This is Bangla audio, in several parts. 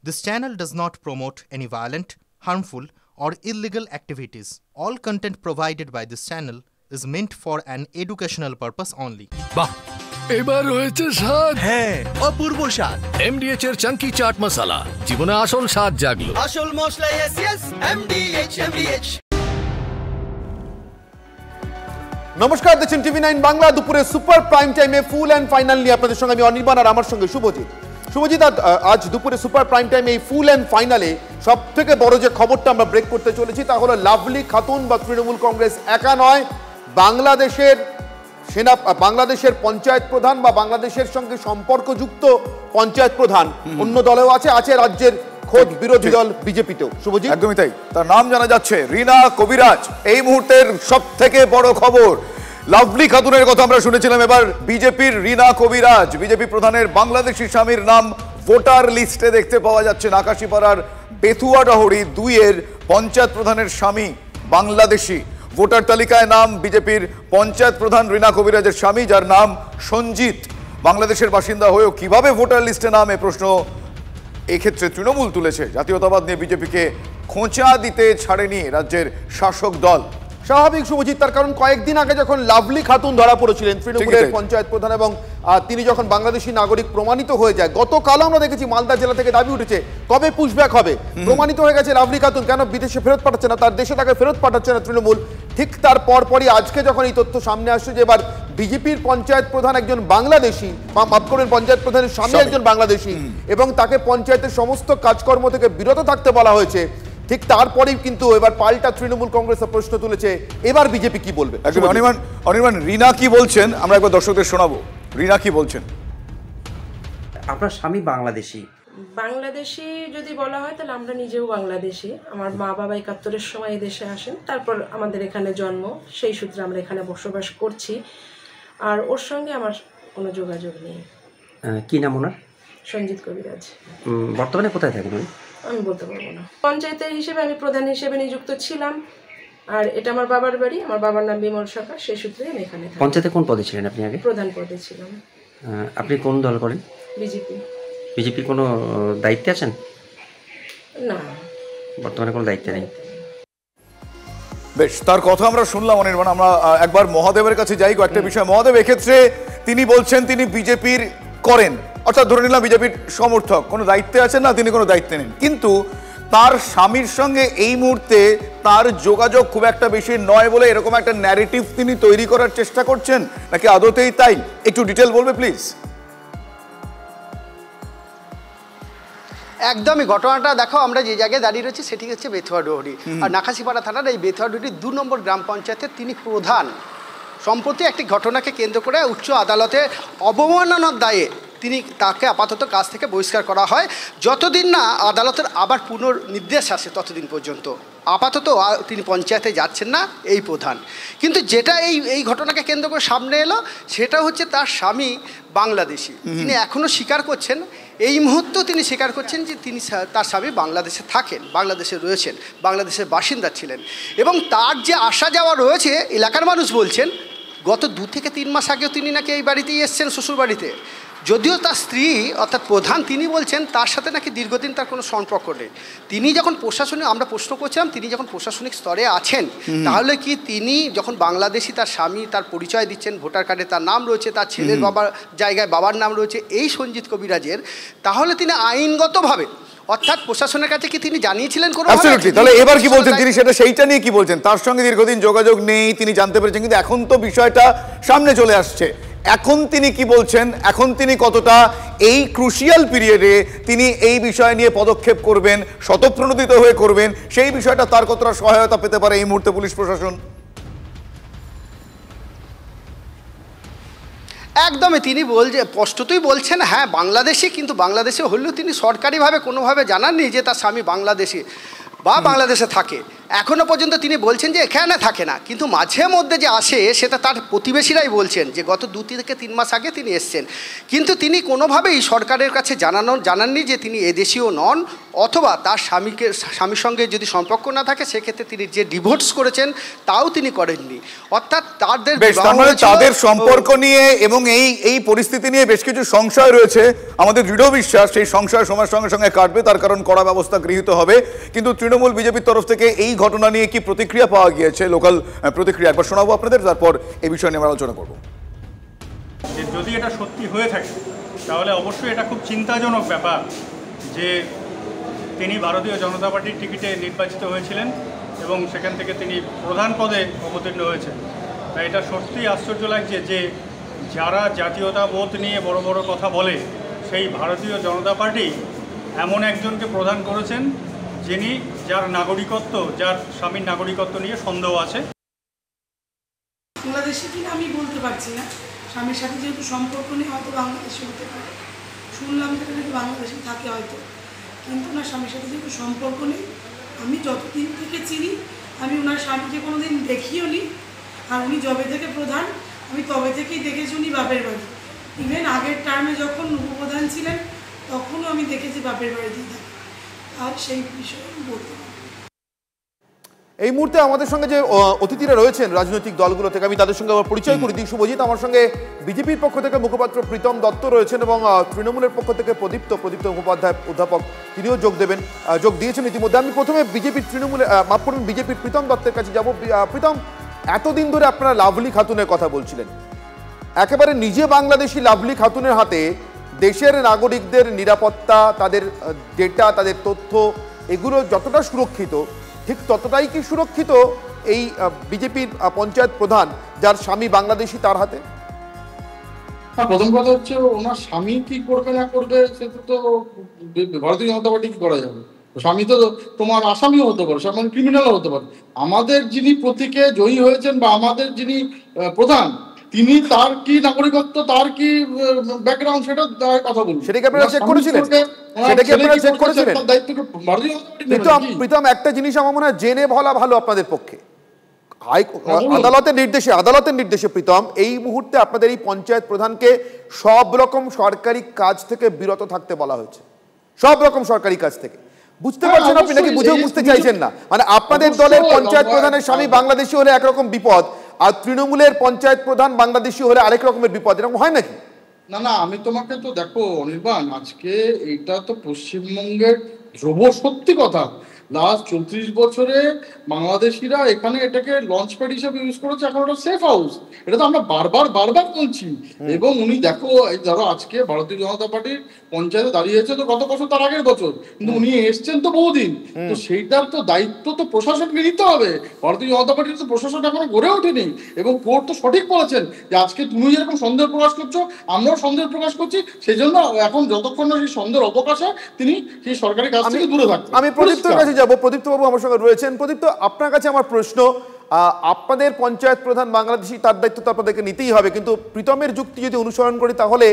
This channel does not promote any violent, harmful, or illegal activities. All content provided by this channel is meant for an educational purpose only. বাহ এবার হয়েছে স্বাদ। হ্যাঁ, অপূর্ব স্বাদ। এমডিএচ এর চাঙ্কি চাট মশলা, জীবনে আসল স্বাদ জাগলো। আসল মশলা এসএস এমডিএচ। নমস্কার, দেখছেন টিভি 9 বাংলা। দুপুরে সুপার প্রাইম টাইমে ফুল অ্যান্ড ফাইনাল নিয়ে আপনাদের সঙ্গে আমি অনির্বাণ আর আমার সঙ্গে শুভজিৎ। আজ দুপুরে সুপার প্রাইম টাইমে এই ফুল অ্যান্ড ফাইনালে সব থেকে বড় যে খবরটা আমরা ব্রেক করতে চলেছি তা হলো লাভলি খাতুন বা তৃণমূল কংগ্রেস একা নয়, বাংলাদেশের পঞ্চায়েত প্রধান বা বাংলাদেশের সঙ্গে সম্পর্কযুক্ত পঞ্চায়েত প্রধান অন্য দলেও আছে রাজ্যের খোদ বিরোধী দল বিজেপিতেও। শুভজিৎ, একদমই তাই, তার নাম জানা যাচ্ছে রিনা কবিরাজ। এই মুহূর্তের সব থেকে বড় খবর, লাভলি খাতুনের কথা আমরা শুনেছিলাম, এবার বিজেপির রিনা কবিরাজ, বিজেপি প্রধানের বাংলাদেশি স্বামীর নাম ভোটার লিস্টে দেখতে পাওয়া যাচ্ছে। নাকাশিপাড়ার বেথুয়াডাহরি 2-এর পঞ্চায়েত প্রধানের স্বামী বাংলাদেশি। ভোটার তালিকায় নাম বিজেপির পঞ্চায়েত প্রধান রিনা কবিরাজের স্বামী, যার নাম সঞ্জিত। বাংলাদেশের বাসিন্দা হয়েও কিভাবে ভোটার লিস্টে নাম, এ প্রশ্ন এক্ষেত্রে তৃণমূল তুলেছে। জাতীয়তাবাদ নিয়ে বিজেপিকে খোঁচা দিতে ছাড়েনি রাজ্যের শাসক দল। স্বাভাবিক শুভজিৎ, তার কারণ কয়েকদিন আগে যখন লাভলি খাতুন ধরা পড়েছিলেন তৃণমূলের পঞ্চায়েত প্রধান এবং তিনি যখন বাংলাদেশি নাগরিক প্রমাণিত হয়ে যায়, গতকাল আমরা দেখেছি মালদা জেলা থেকে দাবি উঠেছে কবে পুশব্যাক হবে। প্রমাণিত হয়ে গেছে লাভলি খাতুন কেন বিদেশে ফেরত পাঠাচ্ছে না, তার দেশে তাকে ফেরত পাঠাচ্ছে না তৃণমূল। ঠিক তার পরপরই আজকে যখন এই তথ্য সামনে আসছে যে এবার বিজেপির পঞ্চায়েত প্রধান একজন বাংলাদেশি, মাফ করবেন পঞ্চায়েত প্রধানের স্বামী একজন বাংলাদেশি, এবং তাকে পঞ্চায়েতের সমস্ত কাজকর্ম থেকে বিরত থাকতে বলা হয়েছে, ঠিক তারপরেই কিন্তু এবার পাল্টা তৃণমূল কংগ্রেসের প্রশ্ন তুলেছে এবার বিজেপি কি বলবে। অনির্বাণ, রিনা কি বলছেন আমরা একবার দর্শকদের শোনাবো। রিনা কি বলছেন? আপনার স্বামী বাংলাদেশি যদি বলা হয় তাহলে আমরা নিজেও বাংলাদেশি। আমার মা বাবা 71-এর সময় দেশে আসেন, তারপর আমাদের এখানে জন্ম, সেই সূত্রে আমরা এখানে বসবাস করছি। আর ওর সঙ্গে আমার কোনো যোগাযোগ নেই। কি নাম ওনার? সঞ্জিত কবিরাজ। বর্তমানে কোথায় থাকেন? আমি বলতে পারবো না। পঞ্চায়েতের হিসেবে আমি প্রধান হিসেবে নিযুক্ত ছিলাম, আর এটা আমার বাবার বাড়ি। আমার বাবার নাম বিমল সরকার, সেই সূত্রে আমি এখানে থাকি। পঞ্চায়েতে কোন পদে ছিলেন আপনি আগে? প্রধান পদে ছিলাম। আপনি কোন দল করেন? বিজেপি। বিজেপি কোনো দায়িত্বে আছেন? না, বর্তমানে কোনো দায়িত্বে নেই। বেশ, তার কথা আমরা শুনলাম অনির্বাণ। আমরা একবার মহাদেবের কাছে যাই কয়েকটা বিষয়। মহাদেব, এক্ষেত্রে তিনি বলছেন তিনি বিজেপির করেন, অর্থাৎ ধরে নিলাম বিজেপির সমর্থক, কোনো দায়িত্বে আছেন না, তিনি কোনো দায়িত্বে নেন, কিন্তু তার স্বামীর সঙ্গে এই মুহূর্তে তার যোগাযোগ খুব একটা বেশি নয় বলে এরকম একটা ন্যারেটিভ তিনি তৈরি করার চেষ্টা করছেন, নাকি আদতেই তাই? একটু ডিটেল বলবে প্লিজ। একদমই ঘটনাটা দেখো, আমরা যে জায়গায় দাঁড়িয়ে রয়েছি সেটি হচ্ছে বেথুয়াডুহরি, আর নাকাশিপাড়া থানার এই বেথুয়াডুহরি 2 নম্বর গ্রাম পঞ্চায়েতের তিনি প্রধান। সম্প্রতি একটি ঘটনাকে কেন্দ্র করে উচ্চ আদালতে অবমাননার দায়ে তাকে আপাতত কাজ থেকে বহিষ্কার করা হয়। যতদিন না আদালতের আবার পুনর্নির্দেশ আসে ততদিন পর্যন্ত আপাতত তিনি পঞ্চায়েতে যাচ্ছেন না এই প্রধান। কিন্তু যেটা এই ঘটনাকে কেন্দ্র করে সামনে এলো সেটা হচ্ছে তার স্বামী বাংলাদেশি। তিনি এখনও স্বীকার করছেন, এই মুহূর্তেও তিনি স্বীকার করছেন যে তার স্বামী বাংলাদেশে থাকেন, বাংলাদেশে রয়েছেন, বাংলাদেশের বাসিন্দা ছিলেন, এবং তার যে আসা যাওয়া রয়েছে এলাকার মানুষ বলছেন গত 2 থেকে 3 মাস আগেও তিনি নাকি এই বাড়িতেই এসছেন, শ্বশুর বাড়িতে। যদিও তার স্ত্রী অর্থাৎ প্রধান তিনি বলছেন তার সাথে নাকি দীর্ঘদিন তার কোনো সম্পর্ক নেই। তিনি যখন প্রশাসনিক, আমরা প্রশ্ন করছিলাম, তিনি যখন প্রশাসনিক স্তরে আছেন তাহলে কি তিনি যখন বাংলাদেশি তার স্বামী তার পরিচয় দিচ্ছেন, ভোটার কার্ডে তার নাম রয়েছে, তার ছেলের বাবার জায়গায় বাবার নাম রয়েছে এই সঞ্জিত কবিরাজের, তাহলে তিনি আইনগতভাবে অর্থাৎ প্রশাসনের কাছে কি তিনি জানিয়েছিলেন কোনো? তাহলে এবার কি বলছেন তিনি, সেইটা নিয়ে কি বলছেন? তার সঙ্গে দীর্ঘদিন যোগাযোগ নেই, তিনি জানতে পেরেছেন, কিন্তু এখন তো বিষয়টা সামনে চলে আসছে। এখন তিনি কি বলছেন? এখন তিনি কতটা এই ক্রুশিয়াল পিরিয়ডে তিনি এই বিষয় নিয়ে পদক্ষেপ করবেন, স্বতঃপ্রণোদিত হয়ে করবেন, সেই বিষয়টা তার কতটা সহায়তা পেতে পারে এই মুহূর্তে পুলিশ প্রশাসন? একদমই তিনি স্পষ্টতই বলছেন হ্যাঁ বাংলাদেশি, কিন্তু বাংলাদেশে হলেও তিনি সরকারিভাবে কোনোভাবে জানাননি যে তার স্বামী বাংলাদেশি বা বাংলাদেশে থাকে। এখনও পর্যন্ত তিনি বলছেন যে এখানে থাকে না, কিন্তু মাঝে মধ্যে যে আসে সেটা তার প্রতিবেশীরাই বলছেন যে গত 2 থেকে 3 মাস আগে তিনি এসছেন, কিন্তু তিনি কোনোভাবেই সরকারের কাছে জানাননি যে তিনি এদেশীয় নন, অথবা তার স্বামীর সঙ্গে যদি সম্পর্ক না থাকে সেক্ষেত্রে তিনি যে ডিভোর্স করেছেন তাও তিনি করেননি। অর্থাৎ তাদের সম্পর্ক নিয়ে এবং এই পরিস্থিতি নিয়ে বেশ কিছু সংশয় রয়েছে। আমাদের দৃঢ় বিশ্বাস সেই সংশয় সময়ের সঙ্গে সঙ্গে কাটবে, তার কারণ কড়া ব্যবস্থা গৃহীত হবে। কিন্তু তৃণমূল বিজেপির তরফ থেকে এই ঘটনা নিয়ে কি প্রতিক্রিয়া পাওয়া গিয়েছে, লোকাল প্রতিক্রিয়া একবার শোনাবো আপনাদের, তারপর এই বিষয় নিয়ে আমরা আলোচনা করবো। যদি এটা সত্যি হয়ে থাকে তাহলে অবশ্যই এটা খুব চিন্তাজনক ব্যাপার যে তিনি ভারতীয় জনতা পার্টির টিকিটে নির্বাচিত হয়েছিলেন এবং সেখান থেকে তিনি প্রধান পদে অবতীর্ণ হয়েছেন। তাই এটা সত্যিই আশ্চর্য লাগছে যে যারা জাতীয়তাবোধ নিয়ে বড় বড় কথা বলে সেই ভারতীয় জনতা পার্টি এমন একজনকে প্রধান করেছেন যার নাগরিকত্ব, যার স্বামীর নাগরিকত্ব নিয়ে সন্দেহ আছে। বাংলাদেশে কিনা আমি বলতে পারছি না, স্বামীর সাথে যেহেতু সম্পর্ক নেই হয়তো বাংলাদেশে হতে পারে, শুনলাম যেটা নাকি বাংলাদেশে থাকে হয়তো, কিন্তু না স্বামীর সাথে যেহেতু সম্পর্ক নেই। আমি যতদিন থেকে চিনি আমি ওনার স্বামীকে কোনো দিন দেখিও নি, আর উনি যবে থেকে প্রধান আমি তবে থেকেই দেখেছি উনি বাপের বাড়ি। ইভেন আগের টার্মে যখন উপপ্রধান ছিলেন তখনও আমি দেখেছি বাপের বাড়িতেই থাকে, আর সেই বিষয়ে বলতে পারি। এই মুহূর্তে আমাদের সঙ্গে যে অতিথিরা রয়েছেন রাজনৈতিক দলগুলো থেকে, আমি তাদের সঙ্গে আমার পরিচয় করে দিই। শুভজিৎ, আমার সঙ্গে বিজেপির পক্ষ থেকে মুখপাত্র প্রীতম দত্ত রয়েছেন এবং তৃণমূলের পক্ষ থেকে প্রদীপ্ত মুখোপাধ্যায় অধ্যাপক, তিনিও যোগ দিয়েছেন ইতিমধ্যে। আমি প্রথমে বিজেপির বিজেপির প্রীতম দত্তের কাছে যাব। প্রীতম, এতদিন ধরে আপনারা লাভলি খাতুনের কথা বলছিলেন, একেবারে নিজে বাংলাদেশি লাভলি খাতুনের হাতে দেশের নাগরিকদের নিরাপত্তা, তাদের ডেটা, তাদের তথ্য, এগুলো যতটা সুরক্ষিত ঠিক ততটাই কি সুরক্ষিত এই বিজেপির পঞ্চায়েত প্রধান যার স্বামী বাংলাদেশি তার হাতে? প্রথম কথা হচ্ছে ওনার স্বামী কি করবে না করবে সেটা তো ভারতীয় জনতা পার্টি কি করা যাবে। স্বামী তো তোমার আসামিও হতে পারে, স্বামী ক্রিমিনালও হতে পারে। আমাদের যিনি প্রতীকে জয়ী হয়েছেন বা আমাদের যিনি প্রধান তিনি, তার কি নাগরিকত্ব, তার কি ব্যাকগ্রাউন্ড, সেটা কথা বলুন। সেটাকে আপনারা চেক করেছিলেন? প্রীতম, একটা জিনিস আমার মনে হয় জেনে বলা ভালো আপনাদের পক্ষে। আদালতের নির্দেশে প্রীতম, এই মুহূর্তে আপনাদের এই পঞ্চায়েত প্রধানকে সব রকম সরকারি কাজ থেকে বিরত থাকতে বলা হয়েছে, সব রকম সরকারি কাজ থেকে। বুঝতে পারছেন আপনি নাকি বুঝেও বুঝতে চাইছেন না? মানে আপনাদের দলের পঞ্চায়েত প্রধানের স্বামী বাংলাদেশি হলে একরকম বিপদ, আর তৃণমূলের পঞ্চায়েত প্রধান বাংলাদেশি হলে আরেক রকমের বিপদ, এরকম হয় নাকি? না, আমি তোমাকে তো দেখো অনির্বাণ, আজকে এটা তো পশ্চিমবঙ্গের ধ্রুব সত্যি কথা। লাস্ট 34 বছরে বাংলাদেশিরা এখানে এটাকে লঞ্চ প্যাড হিসেবে ইউজ করেছে, এখন ওটা সেফ হাউস। এটা তো আমরা বারবার বলছি। এবং উনি দেখো, ধরো আজকে ভারতীয় জনতা পার্টির পঞ্চায়েতে দাঁড়িয়েছে তো গত বছর, তার আগের বছর, কিন্তু উনি এসছেন তো বহুদিন, তো সেইটার তো দায়িত্ব তো প্রশাসনকে নিতে হবে। ভারতীয় জনতা পার্টির তো প্রশাসন এখনো গড়ে ওঠেনি, এবং কোর্ট তো সঠিক বলেছেন যে আজকে তুমি যেরকম সন্দেহ প্রকাশ করছো আমরাও সন্দেহ প্রকাশ করছি, সেই জন্য এখন যতক্ষণ না সেই সন্দেহের অবকাশে তিনি সেই সরকারি কাজ থেকে দূরে থাকছেন। আমি প্রদীপ্তর কাছে যাবো। প্রদীপ্ত বাবু আমার সঙ্গে রয়েছেন। প্রদীপ্ত, আপনার কাছে আমার প্রশ্ন, আপনাদের পঞ্চায়েত প্রধান বাংলাদেশি, তার দায়িত্ব তো আপনাদেরকে নিতেই হবে, কিন্তু প্রীতমের যুক্তি যদি অনুসরণ করি তাহলে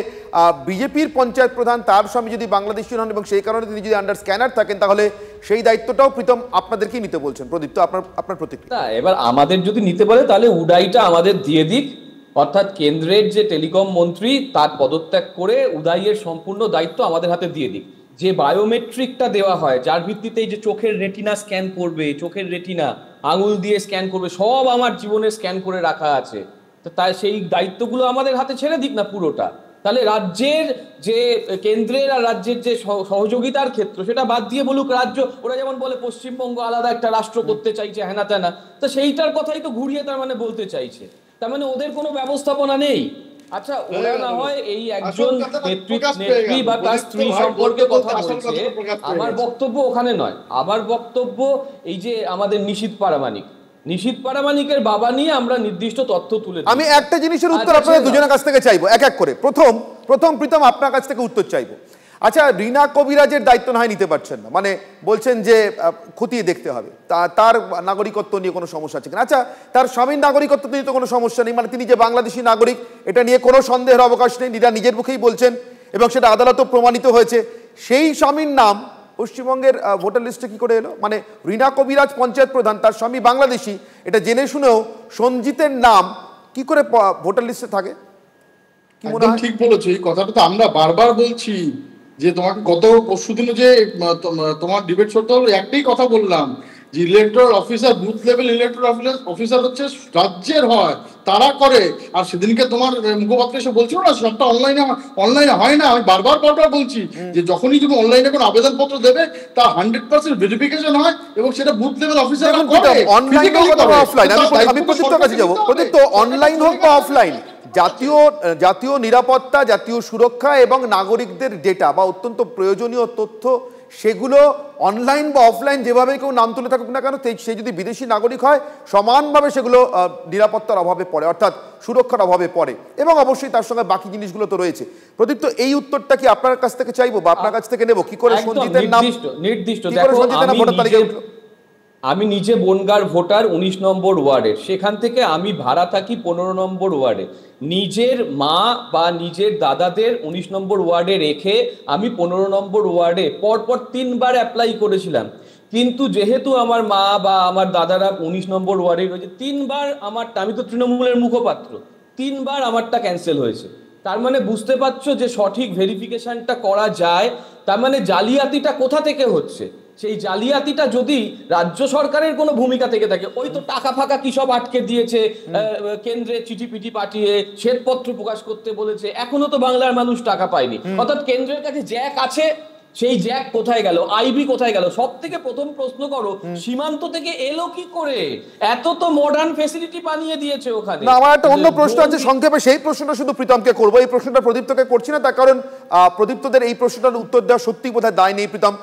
বিজেপির পঞ্চায়েত প্রধান তার স্বামী যদি বাংলাদেশি হন এবং সেই কারণে তিনি যদি আন্ডার স্ক্যানার থাকেন তাহলে সেই দায়িত্বটাও প্রীতম আপনাদেরকেই নিতে বলছেন। প্রদীপ্ত, আপনার প্রতিক্রিয়া। এবার আমাদের যদি নিতে বলে তাহলে উডাইটা আমাদের দিয়ে দিক, অর্থাৎ কেন্দ্রের যে টেলিকম মন্ত্রী তার পদত্যাগ করে উদয়ের সম্পূর্ণ দায়িত্ব আমাদের হাতে দিয়ে দিক। যে বায়োমেট্রিকটা দেওয়া হয়, যার ভিত্তিতে যে চোখের রেটিনা স্ক্যান করবে, চোখের রেটিনা আঙুল দিয়ে স্ক্যান করবে, সব আমার জীবনে স্ক্যান করে রাখা আছে, তো তাই সেই দায়িত্বগুলো আমাদের হাতে ছেড়ে দিক না পুরোটা। তাহলে রাজ্যের যে কেন্দ্রের আর রাজ্যের যে সহযোগিতার ক্ষেত্র সেটা বাদ দিয়ে বলুক রাজ্য, ওরা যেমন বলে পশ্চিমবঙ্গ আলাদা একটা রাষ্ট্র করতে চাইছে, হ্যানা ত্যানা, তো সেইটার কথাই তো ঘুরিয়ে তার মানে বলতে চাইছে। তার মানে ওদের কোনো ব্যবস্থাপনা নেই। আচ্ছা, ওরা না হয় এই একজন নেত্রী বা তার স্ত্রী সম্পর্কে কথা বলছে, আমার বক্তব্য ওখানে নয়। আমার বক্তব্য এই যে আমাদের নিশীথ পারামানিকের বাবা নিয়ে আমরা নির্দিষ্ট তথ্য তুলে দিই। আমি একটা জিনিসের উত্তর আপনাদের দুজনের কাছ থেকে চাইবো, এক এক করে। প্রথম প্রীতম, আপনার কাছ থেকে উত্তর চাইবো। আচ্ছা, রীনা কবিরাজের দায়িত্ব না হয় নিতে পারছেন না, মানে বলছেন যে খতিয়ে দেখতে হবে তার নাগরিকত্ব নিয়ে কোনো সমস্যা আছে কিনা। আচ্ছা, তার স্বামীর নাগরিকত্ব নিয়ে তো কোনো সমস্যা নেই, মানে তিনি যে বাংলাদেশি নাগরিক এটা নিয়ে কোনো সন্দেহের অবকাশ নেই, নিজের মুখেই বলছেন এবং সেটা আদালতও প্রমাণিত হয়েছে। সেই স্বামীর নাম পশ্চিমবঙ্গের ভোটার লিস্টে কি করে এলো? মানে রীনা কবিরাজ পঞ্চায়েত প্রধান, তার স্বামী বাংলাদেশি, এটা জেনে শুনেও সঞ্জিতের নাম কি করে ভোটার লিস্টে থাকে? কি মনে হয়? ঠিক বলেছো, এই কথাটা তো আমরা বারবার বলছি যে তোমাকে গত পরশুদিনে যে তোমার ডিবেট শোতে একটাই কথা বললাম যে electoral officer, booth level electoral officer হচ্ছে রাজ্যের হয়, তারা করে। আর সেদিনকে তোমার মুখপাত্র এসে বলছিল না সবটা অনলাইনে হয় না। আমি বারবার বলছি যে যখনই তুমি অনলাইনে কোনো আবেদনপত্র দেবে তা 100% ভেরিফিকেশন হয় এবং সেটা বুথ লেভেল অফিসার করে। অনলাইন হোক বা অফলাইন, আমি প্রদীপ্তর কাছে যাবো। প্রদীপ্ত, অনলাইন হোক বা অফলাইন, জাতীয় নিরাপত্তা, জাতীয় সুরক্ষা এবং নাগরিকদের ডেটা বা অত্যন্ত প্রয়োজনীয় তথ্য, সেগুলো অনলাইন বা অফলাইন যেভাবে কেউ নাম তুলে থাকুক না কেন, সে যদি বিদেশি নাগরিক হয় সমানভাবে সেগুলো নিরাপত্তার অভাবে পড়ে, অর্থাৎ সুরক্ষার অভাবে পড়ে। এবং অবশ্যই তার সঙ্গে বাকি জিনিসগুলো তো রয়েছে। প্রদীপ্ত, এই উত্তরটা কি আপনার কাছ থেকে চাইবো বা আপনার কাছ থেকে নেব? কি করে সঞ্জিতের নাম নির্দিষ্ট? দেখো, আমি নিজে বনগাঁর ভোটার 19 নম্বর ওয়ার্ডের, সেখান থেকে আমি ভাড়া থাকি 15 নম্বর ওয়ার্ডে। নিজের মা বা নিজের দাদাদের 19 নম্বর ওয়ার্ডে রেখে আমি 15 নম্বর ওয়ার্ডে পরপর 3 বার অ্যাপ্লাই করেছিলাম। কিন্তু যেহেতু আমার মা বা আমার দাদারা 19 নম্বর ওয়ার্ডে রয়েছে, 3 বার আমি তো তৃণমূলের মুখপাত্র, 3 বার আমারটা ক্যান্সেল হয়েছে। তার মানে বুঝতে পারছো যে সঠিক ভেরিফিকেশনটা করা যায়। তার মানে জালিয়াতিটা কোথা থেকে হচ্ছে? সেই জালিয়াতিটা যদি রাজ্য সরকারের কোনো ভূমিকা থেকে থাকে, ওই তো টাকা ফাঁকা কি সব আটকে দিয়েছে, কেন্দ্রে চিঠি পাঠিয়ে শ্বেতপত্র প্রকাশ করতে বলেছে, এখনো তো বাংলার মানুষ টাকা পায়নি। অর্থাৎ কেন্দ্রের কাছে জ্যাক আছে, সেই জ্যাক কোথায় গেল, আইবি কোথায় গেল? সব থেকে প্রথম প্রশ্ন করো, সীমান্ত থেকে এলো কি করে? এত তো মডার্ন ফ্যাসিলিটি বানিয়ে দিয়েছে ওখানে। না, আমার একটা অন্য প্রশ্ন আছে সংক্ষেপে, সেই প্রশ্নটা শুধু প্রীতমকে করবো। এই প্রশ্নটা প্রদীপ্তকে করছি না, তার কারণ প্রদীপ্তদের এই প্রশ্নটার উত্তর দেওয়া সত্যি বোধহয় দায় নেই। প্রীতম,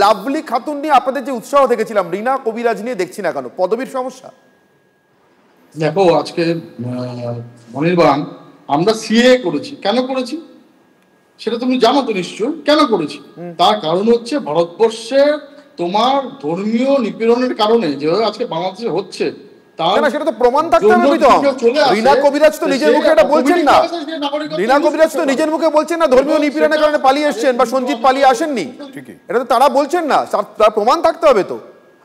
লাভলি খাতুন নিয়ে আপনাদের যে উৎসাহ দেখেছিলাম, রীনা কবিরাজ নিয়ে দেখছি না কেন? পদবীর সমস্যা? দেখো, আজকে অনির্বাণ, আমরা সিএ করেছি। কেন করেছি সেটা তুমি জানো তো নিশ্চয় কেন করেছি? তার কারণ হচ্ছে ভারতবর্ষে তোমার ধর্মীয় নিপীড়নের কারণে যেভাবে আজকে বাংলাদেশে হচ্ছে, সেটা তো প্রমাণ থাকতে হবে। রীনা কবিরাজ তো নিজের মুখে এটা বলছেন না, রীনা কবিরাজ তো নিজের মুখে বলছেন না ধর্মীয় নিপীড়নের কারণে পালিয়ে এসছেন বা সঞ্জিত পালিয়ে আসেননি, এটা তো তারা বলছেন না, তার প্রমাণ থাকতে হবে তো।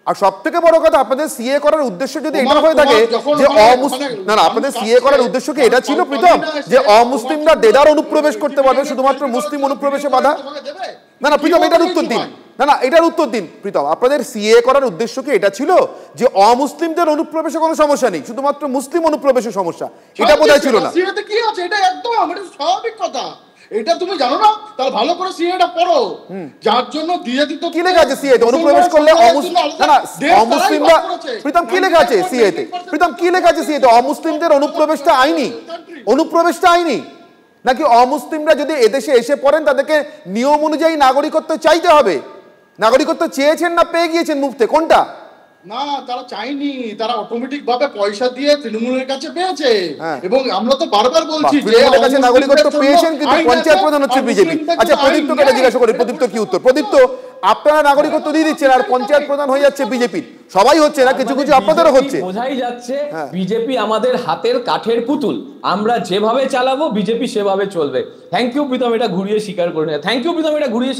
আর সব থেকে বড় কথা, আপনাদের সিএ করার উদ্দেশ্য যদি এটা হয়ে থাকে যে না, আপনাদের সিএ করার উদ্দেশ্য কি এটা ছিল প্রীতম, যে অমুসলিমরা দেদার অনুপ্রবেশ করতে পারবে, শুধুমাত্র মুসলিম অনুপ্রবেশে বাধা? না প্রীতম, এটার উত্তর দিন। না, এটার উত্তর দিন প্রীতম। আপনাদের সিএ করার উদ্দেশ্য কি এটা ছিল যে অমুসলিমদের অনুপ্রবেশে কোনো সমস্যা নেই, শুধুমাত্র মুসলিম অনুপ্রবেশের সমস্যা? এটা বোধহয় ছিল না। সিএতে কি আছে? এটা একদম এটা স্বাভাবিক কথা। এটা তুমি জানো না? তাহলে ভালো করে সিএটা পড়ো। যার জন্য দিয়ে দিত কি লেখা আছে সিএতে? অনুপ্রবেশ করলে অমুসলিমরা, প্রীতম কি লেখা আছে সিএতে? প্রীতম কি লেখা আছে সিএতে? অমুসলিমদের অনুপ্রবেশটা আইনি? অনুপ্রবেশটা আইনি নাকি অমুসলিমরা যদি এদেশে এসে পড়েন তাদেরকে নিয়ম অনুযায়ী নাগরিকত্ব চাইতে হবে? নাগরিকত্ব চেয়েছেন না পেয়ে গিয়েছেন মুফতে, কোনটা? না, তারা চাইনি, তারা অটোমেটিক ভাবে পয়সা দিয়ে তৃণমূলের কাছে পেয়েছে। এবং আমরা তো বারবার বলছি যে তৃণমূলের কাছে নাগরিকত্ব পেয়েছেন, কিন্তু পঞ্চায়েত প্রধান হচ্ছে বিজেপি। আচ্ছা, প্রদীপ্তকে এটা জিজ্ঞাসা করি, প্রদীপ্ত কি উত্তর? প্রদীপ্ত, আপনারা নাগরিকত্ব দিয়ে দিচ্ছেন আর পঞ্চায়েত প্রধান হয়ে যাচ্ছে বিজেপির, সবাই হচ্ছে না, কিছু কিছু আপনাদেরও হচ্ছে। বোঝাই যাচ্ছে বিজেপি আমাদের হাতের কাঠের পুতুল, আমরা যেভাবে চালাবো বিজেপি সেভাবে চলবে। থ্যাংক ইউ প্রীতম এটা ঘুরিয়ে স্বীকার করে নেওয়া, থ্যাংক ইউ প্রীতম এটা ঘুরিয়ে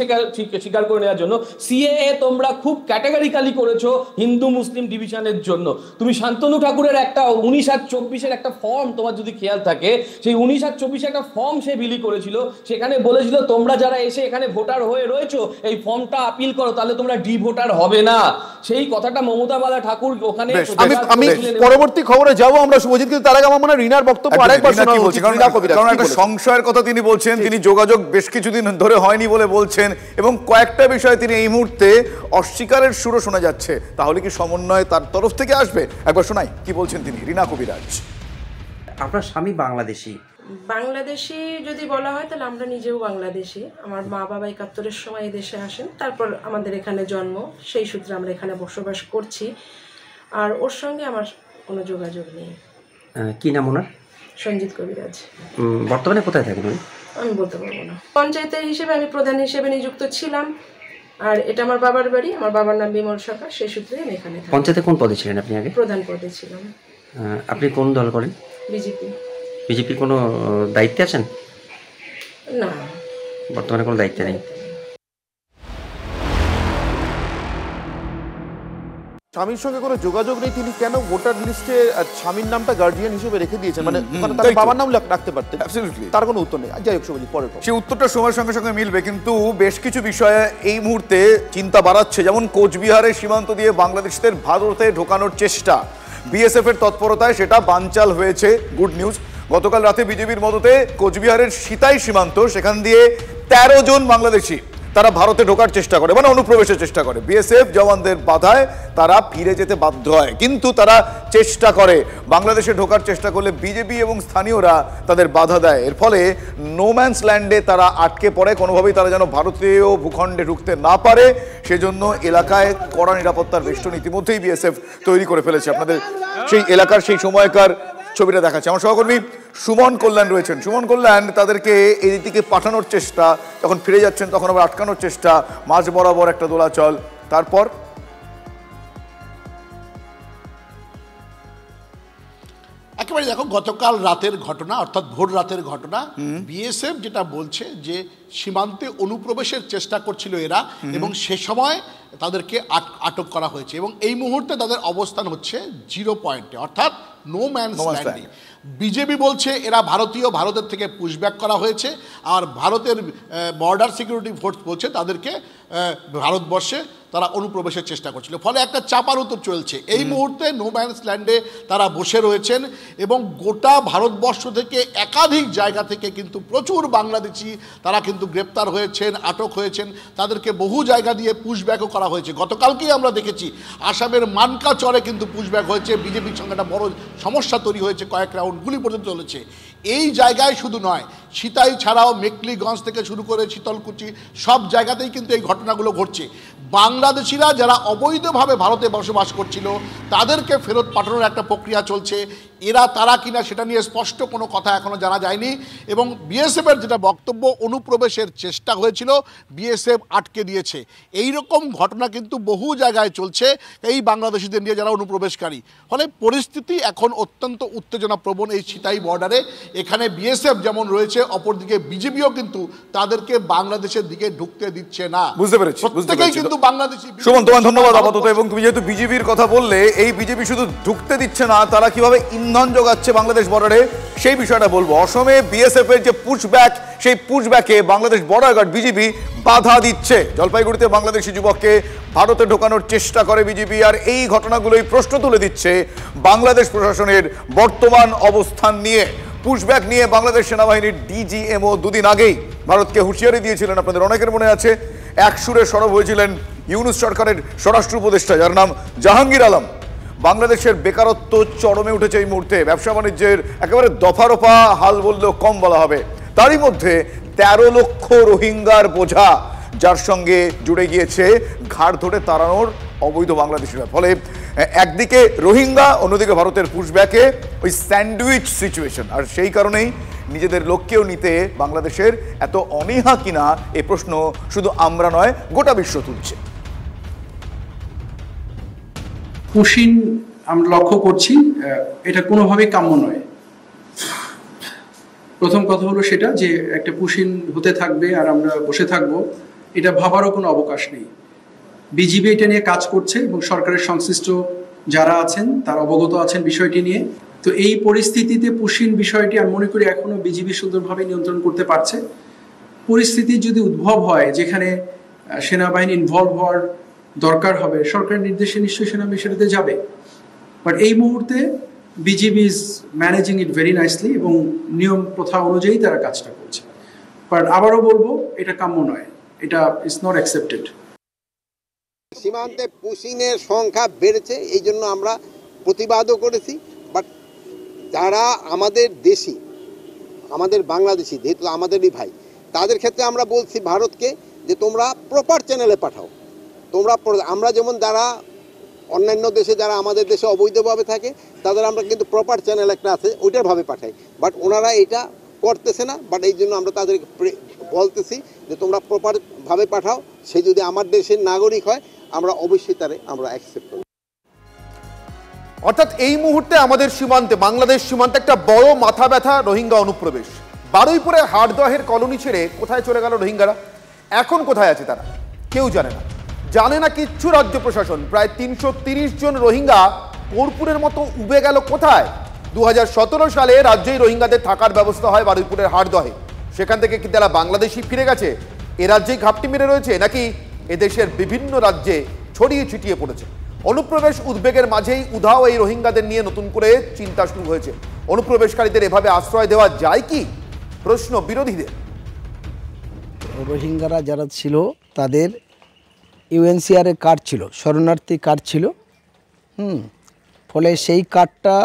স্বীকার করে নেওয়ার জন্য। সিএএ তোমরা খুব ক্যাটাগরিক্যালি করেছো হিন্দু মুসলিম ডিভিশনের জন্য। তুমি শান্তনু ঠাকুরের একটা 19 আর 24-এর একটা ফর্ম তোমার যদি খেয়াল থাকে, সেই 19 আর 24 একটা ফর্ম সে বিলি করেছিল, সেখানে বলেছিল তোমরা যারা এসে এখানে ভোটার হয়ে রয়েছো এই ফর্মটা আপিল করো, তাহলে তোমরা ডি ভোটার হবে না। সেই কথাটা মমতা বালা ঠাকুর ওখানে। আমি পরবর্তী খবরে যাবো আমরা শুভজিৎ, কিন্তু তার আগে আমার মনে হয় রীনার বক্তব্য আরেকবার শোনা উচিত। কারণ একটা সংশয়ের কথা তিনি বলছেন, তিনি যোগাযোগ বেশ কিছুদিন ধরে হয়নি বলে বলছেন এবং কয়েকটা বিষয়ে তিনি এই মুহূর্তে অস্বীকারের সুরও শোনা যাচ্ছে। তাহলে কি সমন্বয় তার তরফ থেকে আসবে? একবার শোনাই কি বলছেন তিনি, রীনা কবিরাজ। আপনার স্বামী বাংলাদেশি যদি বলা হয় তাহলে আমরা নিজেও বাংলাদেশি। আমার মা বাবা 71-এর সময় এই দেশে আসেন, তারপর আমাদের এখানে জন্ম, সেই সূত্রে আমরা এখানে বসবাস করছি। আর ওর সঙ্গে আমার কোনো যোগাযোগ নেই। কি নাম ওনার? সঞ্জিত কবিরাজ। বর্তমানে কোথায় থাকেন? আমি বলতে পারবো না। পঞ্চায়েতের হিসেবে আমি প্রধান হিসেবে নিযুক্ত ছিলাম, আর এটা আমার বাবার বাড়ি, আমার বাবার নাম বিমল সরকার, সেই সূত্রে আমি এখানে থাকি। পঞ্চায়েতে কোন পদে ছিলেন আপনি আগে? প্রধান পদে ছিলাম। আপনি কোন দল করেন? বিজেপি। বিজেপির কোনো দায়িত্বে আছেন? না, বর্তমানে কোনো দায়িত্ব নেই। স্বামীর সঙ্গে কোনো যোগাযোগ নেই, তিনি কেন ভোটার লিস্টে স্বামীর নামটা গার্জিয়ান হিসেবে রেখে দিয়েছেন? মানে তার বাবার নাম রাখতে পারতেন, তার কোনো উত্তর নেই। যাই হোক, শুভজিৎ পরের সেই উত্তরটা সময়ের সঙ্গে সঙ্গে মিলবে, কিন্তু বেশ কিছু বিষয়ে এই মুহূর্তে চিন্তা বাড়াচ্ছে। যেমন কোচবিহারের সীমান্ত দিয়ে বাংলাদেশিদের ভারতে ঢোকানোর চেষ্টা, বিএসএফ এর তৎপরতায় সেটা বানচাল হয়েছে, গুড নিউজ। গতকাল রাতে বিজেপির মদতে কোচবিহারের সিতাই সীমান্ত, সেখান দিয়ে 13 জন বাংলাদেশি তারা ভারতে ঢোকার চেষ্টা করে, মানে অনুপ্রবেশের চেষ্টা করে। বিএসএফ জওয়ানদের বাধায় তারা ফিরে যেতে বাধ্য হয়, কিন্তু তারা চেষ্টা করে। বাংলাদেশে ঢোকার চেষ্টা করলে বিজেপি এবং স্থানীয়রা তাদের বাধা দেয়। এর ফলে নোম্যান্স ল্যান্ডে তারা আটকে পড়ে, কোনোভাবেই তারা যেন ভারতীয় ভূখণ্ডে ঢুকতে না পারে, সেজন্য এলাকায় কড়া নিরাপত্তার বেষ্টন ইতিমধ্যেই বিএসএফ তৈরি করে ফেলেছে। আপনাদের সেই এলাকার সেই সময়কার ছবিটা দেখাচ্ছে আমার সহকর্মী সুমন কল্যাণ রয়েছেন। সুমন কল্যাণ, তাদেরকে এই দিকে পাঠানোর চেষ্টা, যখন ফিরে যাচ্ছেন তখন আবার আটকানোর চেষ্টা, মাঝ বরাবর একটা দোলাচল, তারপর একেবারে দেখো, গতকাল রাতের ঘটনা, অর্থাৎ ভোর রাতের ঘটনা। বিএসএফ যেটা বলছে যে সীমান্তে অনুপ্রবেশের চেষ্টা করছিল এরা, এবং সে সময় তাদেরকে আটক করা হয়েছে, এবং এই মুহূর্তে তাদের অবস্থান হচ্ছে 0 পয়েন্টে, অর্থাৎ নো ম্যানস ল্যান্ডে। বিজেপি বলছে এরা ভারতের থেকে পুশব্যাক করা হয়েছে, আর ভারতের বর্ডার সিকিউরিটি ফোর্স বলছে তাদেরকে ভারতবর্ষে তারা অনুপ্রবেশের চেষ্টা করছিল। ফলে একটা চাপার উত্তর চলছে। এই মুহূর্তে নো ম্যানস ল্যান্ডে তারা বসে রয়েছেন, এবং গোটা ভারতবর্ষ থেকে একাধিক জায়গা থেকে কিন্তু প্রচুর বাংলাদেশি তারা কিন্তু গ্রেপ্তার হয়েছেন, আটক হয়েছেন। তাদেরকে বহু জায়গা দিয়ে পুশব্যাকও করা হয়েছে। গতকালকেই আমরা দেখেছি আসামের মানকাচরে কিন্তু পুশব্যাক হয়েছে। বিজেপির সঙ্গে একটা বড় সমস্যা তৈরি হয়েছে, কয়েক রাউন্ড গুলি পর্যন্ত চলেছে। এই জায়গায় শুধু নয়, সিতাই ছাড়াও মেকলিগঞ্জ থেকে শুরু করে শীতলকুচি সব জায়গাতেই কিন্তু এই ঘটনাগুলো ঘটছে। বাংলাদেশিরা যারা অবৈধভাবে ভারতে বসবাস করছিল তাদেরকে ফেরত পাঠানোর একটা প্রক্রিয়া চলছে। এরা তারা কিনা সেটা নিয়ে স্পষ্ট কোনো কথা এখনো জানা যায়নি, এবং বিএসএফের যেটা বক্তব্য, অনুপ্রবেশের চেষ্টা হয়েছিল, বিএসএফ আটকে দিয়েছে। এই রকম ঘটনা কিন্তু বহু জায়গায় চলছে এই বাংলাদেশিদের নিয়ে যারা অনুপ্রবেশকারী। ফলে পরিস্থিতি এখন অত্যন্ত উত্তেজনাপ্রবণ এই সিতাই বর্ডারে। এখানে বিএসএফ যেমন রয়েছে, অপরদিকে বিজেপিও কিন্তু তাদেরকে বাংলাদেশের দিকে ঢুকতে দিচ্ছে না। বুঝতে পেরেছি, প্রত্যেকেই কিন্তু বাংলাদেশি। সুমন, তোমার ধন্যবাদ আপাতত। এবং তুমি যেহেতু বিজেপির কথা বললে, এই বিজেপি শুধু ঢুকতে দিচ্ছে না, তারা কিভাবে ইন্ধন যোগাচ্ছে বাংলাদেশ বর্ডারে সেই বিষয়টা বলবো। অসমে বিএসএফ এর যে পুশব্যাক, সেই পুশব্যাকে বাংলাদেশ বর্ডার গার্ড বিজেপি বাধা দিচ্ছে। জলপাইগুড়িতে বাংলাদেশি যুবককে ভারতে ঢোকানোর চেষ্টা করে বিজেপি, আর এই ঘটনাগুলোই প্রশ্ন তুলে দিচ্ছে বাংলাদেশ প্রশাসনের বর্তমান অবস্থান নিয়ে। পুশব্যাক নিয়ে বাংলাদেশ সেনাবাহিনীর ডিজিএমও দুদিন আগেই ভারতকে হুঁশিয়ারি দিয়েছিলেন। আপনাদের অনেকের মনে আছে, এক সুরে সরব হয়েছিলেন ইউনূস সরকারের স্বরাষ্ট্র উপদেষ্টা, যার নাম জাহাঙ্গীর আলম। বাংলাদেশের বেকারত্ব চরমে উঠেছে এই মুহূর্তে, ব্যবসা বাণিজ্যের একেবারে দফারফা হাল বললেও কম বলা হবে। তারই মধ্যে 13 লক্ষ রোহিঙ্গার বোঝা, যার সঙ্গে জুড়ে গিয়েছে ঘাড় ধরে তাড়ানোর অবৈধ বাংলাদেশিরা। ফলে একদিকে রোহিঙ্গা, অন্যদিকে ভারতের পুশব্যাকে ওই স্যান্ডউইচ সিচুয়েশন। আর সেই কারণেই নিজেদের লক্ষ্যেও নিতে বাংলাদেশের এত অনীহা কিনা এই প্রশ্ন শুধু আমরা নয়, গোটা বিশ্ব তুলছে। পুশিন আমরা লক্ষ্য করছি, এটা কোনোভাবেই কাম্য নয়। প্রথম কথা হলো সেটা যে একটা পুশিন হতে থাকবে আর আমরা বসে থাকবো, এটা ভাবারও কোনো অবকাশ নেই। বিজিবি এটা নিয়ে কাজ করছে এবং সরকারের সংশ্লিষ্ট যারা আছেন তারা অবগত আছেন বিষয়টি নিয়ে। তো এই পরিস্থিতিতে পুশিন বিষয়টি আমি মনে করি এখনো বিজিবি সুন্দরভাবে নিয়ন্ত্রণ করতে পারছে। পরিস্থিতি যদি উদ্ভব হয় যেখানে সেনাবাহিনী ইনভলভ হওয়ার দরকার হবে, সরকারের নির্দেশে নিশ্চয়ই সেনাবাহিনী সেটাতে যাবে। বাট এই মুহূর্তে BGB is managing it very nicely এবং নিয়ম প্রথা অনুযায়ী তারা কাজটা করছে। বাট আবারও বলবো, এটা কাম্য নয়, এটা ইজ নট অ্যাকসেপ্টেড। সীমান্তে পুশিনের সংখ্যা বেড়েছে, এই জন্য আমরা প্রতিবাদও করেছি। বাট যারা আমাদের দেশি, আমাদের বাংলাদেশি, যেহেতু আমাদেরই ভাই, তাদের ক্ষেত্রে আমরা বলছি ভারতকে যে তোমরা প্রপার চ্যানেলে পাঠাও। আমরা যেমন যারা অন্যান্য দেশে যারা আমাদের দেশে অবৈধভাবে থাকে তাদের আমরা কিন্তু প্রপার চ্যানেল একটা আছে, ওইটার ভাবে পাঠাই। বাট ওনারা এটা করতেছে না। বাট এই জন্য আমরা তাদের বলতেছি যে তোমরা প্রপারভাবে পাঠাও। সে যদি আমার দেশের নাগরিক হয় আমরা অবশ্যই তারে আমরা অ্যাকসেপ্ট করব। অর্থাৎ এই মুহূর্তে আমাদের সীমান্তে, বাংলাদেশ সীমান্তে একটা বড় মাথা ব্যথা রোহিঙ্গা অনুপ্রবেশ। বারুইপুরের হাটদহের কলোনি ছেড়ে কোথায় চলে গেল রোহিঙ্গারা? এখন কোথায় আছে তারা কেউ জানে না। জানে না কিচ্ছু রাজ্য প্রশাসন। প্রায় ৩৩০ জন রোহিঙ্গা কর্পূরের মতো উবে গেল কোথায়? 2017 সালে রাজ্যেই রোহিঙ্গাদের থাকার ব্যবস্থা হয় বারুইপুরের হাড়দহে। সেখান থেকে কি তারা বাংলাদেশি ফিরে গেছে? এ রাজ্যেই ঘাপটি মেরে রয়েছে, নাকি এদেশের বিভিন্ন রাজ্যে ছড়িয়ে ছিটিয়ে পড়েছে? অনুপ্রবেশ উদ্বেগের মাঝেই উধাও এই রোহিঙ্গাদের নিয়ে নতুন করে চিন্তা শুরু হয়েছে। অনুপ্রবেশকারীদের এভাবে আশ্রয় দেওয়া যায় কি? প্রশ্ন বিরোধীদের। রোহিঙ্গারা যারা ছিল তাদের ইউএনসিআর এর কার্ড ছিল, শরণার্থী কার্ড ছিল। ফলে সেই কার্ডটা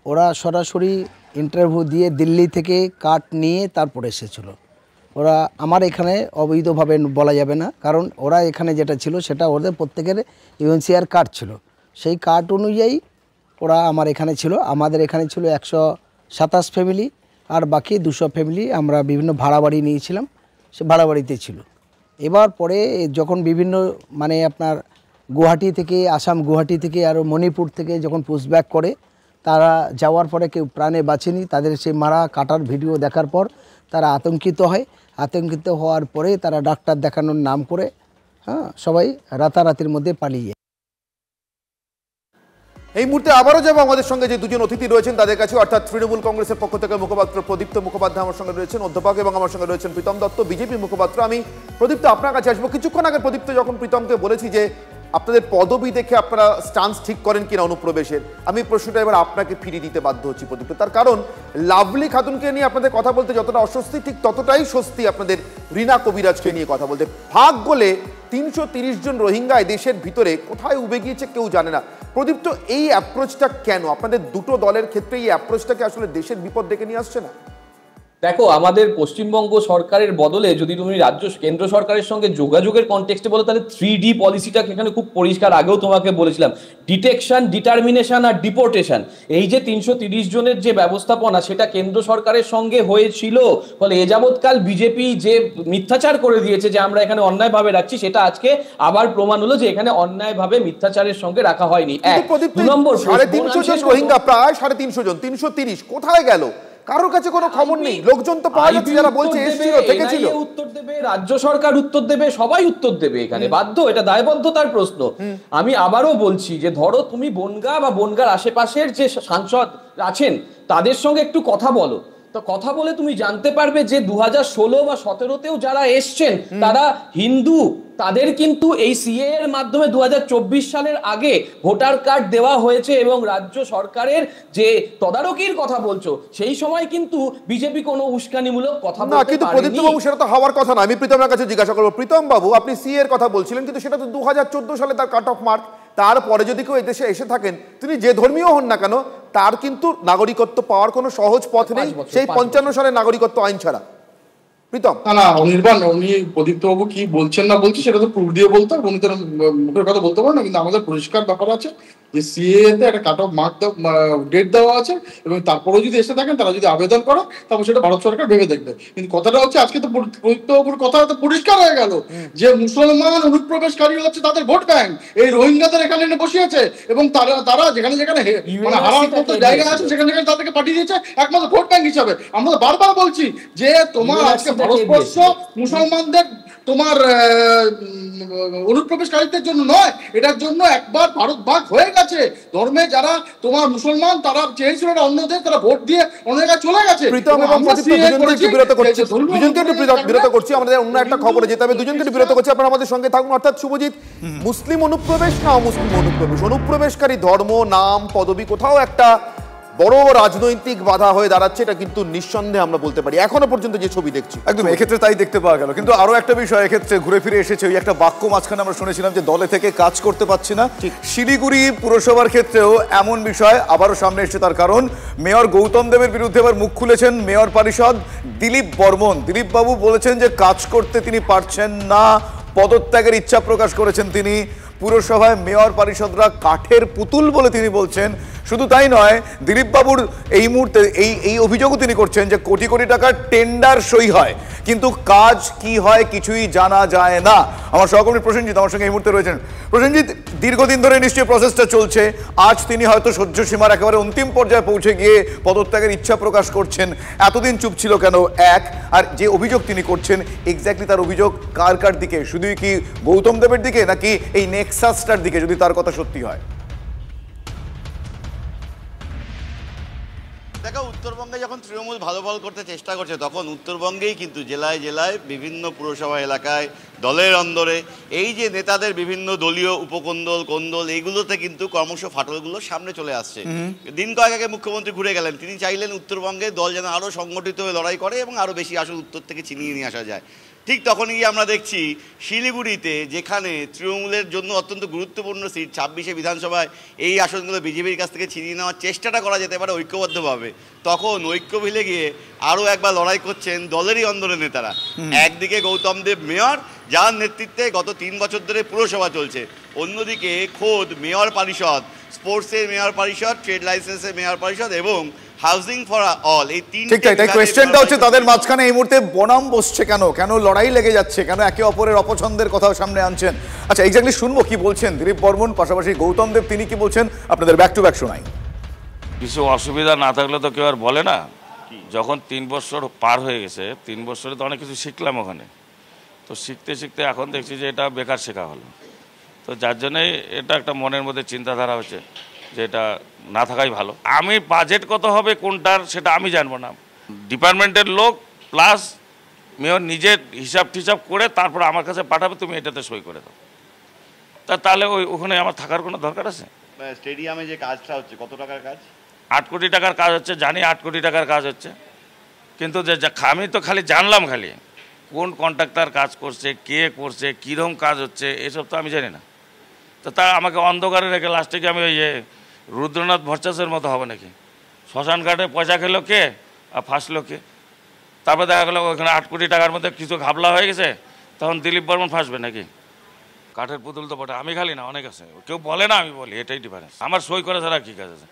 ওরা সরাসরি ইন্টারভিউ দিয়ে দিল্লি থেকে কার্ড নিয়ে তারপর এসেছিল। ওরা আমার এখানে অবৈধভাবে বলা যাবে না, কারণ ওরা এখানে যেটা ছিল সেটা ওদের প্রত্যেকের ইউএনসিআর কার্ড ছিল। সেই কার্ড অনুযায়ী ওরা আমার এখানে ছিল। আমাদের এখানে ছিল 127 ফ্যামিলি, আর বাকি 200 ফ্যামিলি আমরা বিভিন্ন ভাড়া বাড়ি নিয়েছিলাম, সে ভাড়া বাড়িতে ছিল। এবার পরে যখন বিভিন্ন মানে আপনার গুয়াহাটি থেকে, আসাম গুয়াহাটি থেকে আর মণিপুর থেকে যখন পুশব্যাক করে, তারা যাওয়ার পরে কেউ প্রাণে বাঁচেনি। তাদের সেই মারা কাটার ভিডিও দেখার পর তারা আতঙ্কিত হয়। আতঙ্কিত হওয়ার পরে তারা ডাক্তার দেখানোর নাম করে সবাই রাতারাতির মধ্যে পালিয়ে যায়। এই মুহূর্তে আবারও যাবো আমাদের সঙ্গে যে দুজন অতিথি রয়েছেন তাদের কাছে, অর্থাৎ তৃণমূল কংগ্রেসের পক্ষ থেকে মুখপাত্র প্রদীপ্ত মুখোপাধ্যায় আমার সঙ্গে রয়েছেন, অধ্যাপক, এবং আমার সঙ্গে রয়েছেন প্রীতম দত্ত, বিজেপি মুখপাত্র। আমি প্রদীপ্ত আপনার কাছে আসবো। কিছুক্ষণ আগে প্রদীপ্ত যখন প্রীতমকে বলেছি যে আপনাদের পদবি দেখে আপনারা স্টান্স ঠিক করেন কিনা অনুপ্রবেশের, আমি প্রশ্নটা এবার আপনাকে ফিরিয়ে দিতে বাধ্য হচ্ছি প্রদীপ্ত। তার কারণ লাভলি খাতুনকে নিয়ে আপনাদের কথা বলতে যতটা অস্বস্তি, ঠিক ততটাই স্বস্তি আপনাদের রীনা কবিরাজকে নিয়ে কথা বলতে। ভাগ গোলে ৩৩০ জন রোহিঙ্গা দেশের ভিতরে কোথায় উবে গিয়েছে কেউ জানে না। প্রদীপ্ত, এই অ্যাপ্রোচটা কেন? আপনাদের দুটো দলের ক্ষেত্রে এই অ্যাপ্রোচটাকে আসলে দেশের বিপদ ডেকে নিয়ে আসছে না? দেখো, আমাদের পশ্চিমবঙ্গ সরকারের বদলে যদি তুমি কেন্দ্র সরকারের সঙ্গে যোগাযোগের কনটেক্সটে বলো, তাহলে 3D পলিসিটা এখানে খুব পরিষ্কার। আগেও তোমাকে বলেছিলাম, ডিটেকশন, ডিটারমিনেশন আর ডিপোর্টেশন। এই যে ৩৩০ জনের যে ব্যবস্থাপনা, সেটা কেন্দ্র সরকারের সঙ্গে হয়েছিল। ফলে এ যাবৎকাল বিজেপি যে মিথ্যাচার করে দিয়েছে যে আমরা এখানে অন্যায়ভাবে রাখছি, সেটা আজকে আবার প্রমাণ হলো যে এখানে অন্যায়ভাবে মিথ্যাচারের সঙ্গে রাখা হয়নি। 2 নম্বর, 350 জন রোহিঙ্গা, প্রায় 350 জন, 330 কোথায় গেল? কারোর কাছে কোনো খবর নেই। লোকজন তো পাওয়া যাচ্ছে যারা বলছে এসেছিল, থেকেছিল। উত্তর দেবে, রাজ্য সরকার উত্তর দেবে, সবাই উত্তর দেবে। এখানে বাধ্য, এটা দায়বদ্ধতার প্রশ্ন। আমি আবারও বলছি যে ধরো তুমি বনগাঁ বা বনগাঁর আশেপাশের যে সাংসদ আছেন তাদের সঙ্গে একটু কথা বলো, তো কথা বলে তুমি জানতে পারবে যে 2016 বা 17তেও যারা এসছেন তারা হিন্দু। তাদের কিন্তু এই সিএ এর মাধ্যমে 2024 সালের আগে ভোটার কার্ড দেওয়া হয়েছে, এবং রাজ্য সরকারের যে তদারকির কথা বলছো সেই সময় কিন্তু বিজেপি কোনো উস্কানিমূলক কথা বলতে পারেনি। কিন্তু প্রদীপ্ত বাবু, সেটা তো হওয়ার কথা না। আমি প্রীতমের কাছে জিজ্ঞাসা করবো, প্রীতম বাবু, আপনি সিএ এর কথা বলছিলেন, কিন্তু সেটা তো 2014 সালে তার কাট অফ মার্ক। তারপরে যদি কেউ এদেশে এসে থাকেন, তিনি যে ধর্মীয় হন না কেন, তার কিন্তু নাগরিকত্ব পাওয়ার কোনো সহজ পথ নেই সেই 55 সালের নাগরিকত্ব আইন ছাড়া। প্রীতম, না অনির্বাণ, উনি প্রদীপ্তবাবু কি বলছেন না বলছে সেটা তো প্রুফ দিয়ে বলতে হবে, উনি তো মুখের কথা বলতে পারেন না। কিন্তু আমাদের পরিষ্কার ব্যাপার আছে যে সিএ তে একটা কাট অফ মার্ক ডেট দেওয়া আছে, এবং তারপরেও যদি এসে থাকেন, তারা যদি আবেদন করে, তারপর সেটা ভারত সরকার ভেবে দেখবে। কিন্তু কথাটা হচ্ছে, আজকে তো প্রদীপ্তবাবুর কথা তো পরিষ্কার হয়ে গেল যে মুসলমান অনুপ্রবেশকারী হচ্ছে তাদের ভোট ব্যাংক। এই রোহিঙ্গাদের এখানে এনে বসিয়েছে, এবং তারা যেখানে যেখানে মানে হারার মতো জায়গা আছে সেখানে যেখানে তাদেরকে পাঠিয়ে দিয়েছে একমাত্র ভোট ব্যাংক হিসাবে। আমরা বারবার বলছি যে তোমার আজকে ভারতবর্ষ মুসলমানদের তোমার অনুপ্রবেশকারীদের জন্য নয়, এটার জন্য একবার ভারত ভাগ হয়ে গেছে। ধর্মে যারা তোমার মুসলমান, তারা চেয়েছিল অন্য দেশ, তারা ভোট দিয়ে অন্য জায়গায় চলে গেছে। বিরত করছি, আমাদের অন্য একটা খবরে যেতে হবে। দুজনকে বিরত করছি, আপনারা আমাদের সঙ্গে থাকুন। অর্থাৎ শুভজিৎ, মুসলিম অনুপ্রবেশ না অমুসলিম অনুপ্রবেশ, অনুপ্রবেশকারী ধর্ম, নাম, পদবি কোথাও একটা বড় রাজনৈতিক বাধা হয়ে দাঁড়াচ্ছে, এটা কিন্তু নিঃসন্দেহে আমরা বলতে পারি এখনো পর্যন্ত যে ছবি দেখছি। একদম এক্ষেত্রে তাই দেখতে পাওয়া গেল। কিন্তু আরো একটা বিষয় এক্ষেত্রে ঘুরে ফিরে এসেছে, ওই একটা বাক্য মাঝখানে আমরা শুনেছিলাম যে দলে থেকে কাজ করতে পারছি না। শিলিগুড়ি পুরসভার ক্ষেত্রেও এমন বিষয় আবারও সামনে এসেছে। তার কারণ মেয়র গৌতম দেবের বিরুদ্ধে এবার মুখ খুলেছেন মেয়র পরিষদ দিলীপ বর্মন। দিলীপ বাবু বলেছেন যে কাজ করতে তিনি পারছেন না, পদত্যাগের ইচ্ছা প্রকাশ করেছেন তিনি। পুরসভায় মেয়র পরিষদরা কাঠের পুতুল বলে তিনি বলছেন। শুধু তাই নয়, দিলীপ বাবুর এই মুহূর্তে এই অভিযোগও তিনি করছেন যে কোটি কোটি টাকার টেন্ডার সই হয়, কিন্তু কাজ কি হয় কিছুই জানা যায় না। আমার সহকর্মী প্রসেনজিৎ আমার সঙ্গে এই মুহূর্তে রয়েছেন। প্রসেনজিৎ, দীর্ঘদিন ধরে নিশ্চয়ই প্রসেসটা চলছে, আজ তিনি হয়তো সহ্য সীমার একেবারে অন্তিম পর্যায়ে পৌঁছে গিয়ে পদত্যাগের ইচ্ছা প্রকাশ করছেন। এতদিন চুপ ছিল কেন? এক, আর যে অভিযোগ তিনি করছেন এক্স্যাক্টলি তার অভিযোগ কার কার দিকে? শুধুই কি গৌতম দেবের দিকে, নাকি এই নেক্সাসটার দিকে, যদি তার কথা সত্যি হয়? দেখো, উত্তরবঙ্গে যখন তৃণমূল ভালো ফল করতে চেষ্টা করছে তখন উত্তরবঙ্গেই কিন্তু জেলায় জেলায় বিভিন্ন পুরসভা এলাকায় দলের অন্দরে এই যে নেতাদের বিভিন্ন দলীয় উপকোন্দল কোন্দল এইগুলোতে কিন্তু ক্রমশ ফাটলগুলো সামনে চলে আসছে। দিন কয়েক আগে মুখ্যমন্ত্রী ঘুরে গেলেন, তিনি চাইলেন উত্তরবঙ্গে দল যেন আরও সংগঠিত হয়ে লড়াই করে এবং আরও বেশি আসন উত্তর থেকে ছিনিয়ে নিয়ে আসা যায়। ঠিক তখনই গিয়ে আমরা দেখছি শিলিগুড়িতে, যেখানে তৃণমূলের জন্য অত্যন্ত গুরুত্বপূর্ণ সিট 26শে বিধানসভায়, এই আসনগুলো বিজেপির কাছ থেকে ছিনিয়ে নেওয়ার চেষ্টাটা করা যেতে পারে ঐক্যবদ্ধভাবে। তখন ঐক্য ভিলে গিয়ে আরও একবার লড়াই করছেন দলেরই অন্দরের নেতারা। একদিকে গৌতম দেব মেয়র, যার নেতৃত্বে গত 3 বছর ধরে পুরসভা চলছে। অন্যদিকে খোদ মেয়র পরিষদ, স্পোর্টসের মেয়র পরিষদ, ট্রেড লাইসেন্সের মেয়র পরিষদ এবং হাউজিং ফর অল, এই তিনটে। তাই কোয়েশ্চেনটা হচ্ছে তাদের মাঝখানে এই মুহূর্তে বনাম বসছে কেন? কেন লড়াই লেগে যাচ্ছে? কেন একে অপরের অপছন্দের কথাও সামনে আনছেন? আচ্ছা, এক্স্যাক্টলি শুনবো কি বলছেন দিলীপ বর্মন, পাশাপাশি গৌতম দেব তিনি কি বলছেন, আপনাদের ব্যাক টু ব্যাক শোনাই। কিছু অসুবিধা না থাকলে তো কেউ আর বলে না। যখন 3 বছর পার হয়ে গেছে, 3 বছরে তো অনেক কিছু শিখলাম ওখানে, তো শিখতে শিখতে এখন দেখছি যে এটা বেকার শেখা হলো। তো যার জন্যই এটা একটা মনের মধ্যে চিন্তাধারা হচ্ছে যে এটা না থাকাই ভালো। আমি বাজেট কত হবে কোনটার সেটা আমি জানবো না, ডিপার্টমেন্টের লোক প্লাস মেয়র নিজের হিসাব টিসাব করে তারপর আমার কাছে পাঠাবে, তুমি এটাতে সই করে দাও। তাহলে ওখানে আমার থাকার কোনো দরকার আছে? স্টেডিয়ামে যে কাজটা হচ্ছে কত টাকার কাজ? 8 কোটি টাকার কাজ হচ্ছে, জানি 8 কোটি টাকার কাজ হচ্ছে, কিন্তু যে আমি তো খালি জানলাম খালি কোন কন্ট্রাক্টর কাজ করছে, কে করছে, কীরকম কাজ হচ্ছে, এসব তো আমি জানি না। তো তা আমাকে অন্ধকারে রেখে লাস্টে কি আমি ওই রুদ্রনাথ ভট্টাচার্যের মতো হবে নাকি? শ্মশান ঘাটে পয়সা খেলো কে আর ফাঁসলো কে? তারপর দেখা গেলো ওখানে 8 কোটি টাকার মধ্যে কিছু ঘাবলা হয়ে গেছে, তখন দিলীপ বর্মন ফাঁসবে নাকি? কাঠের পুতুল তো বটে, আমি খালি না, অনেক আছে, কেউ বলে না আমি বলি, এটাই ডিফারেন্স। আমার সই করে ছাড়া কী কাজ আছে?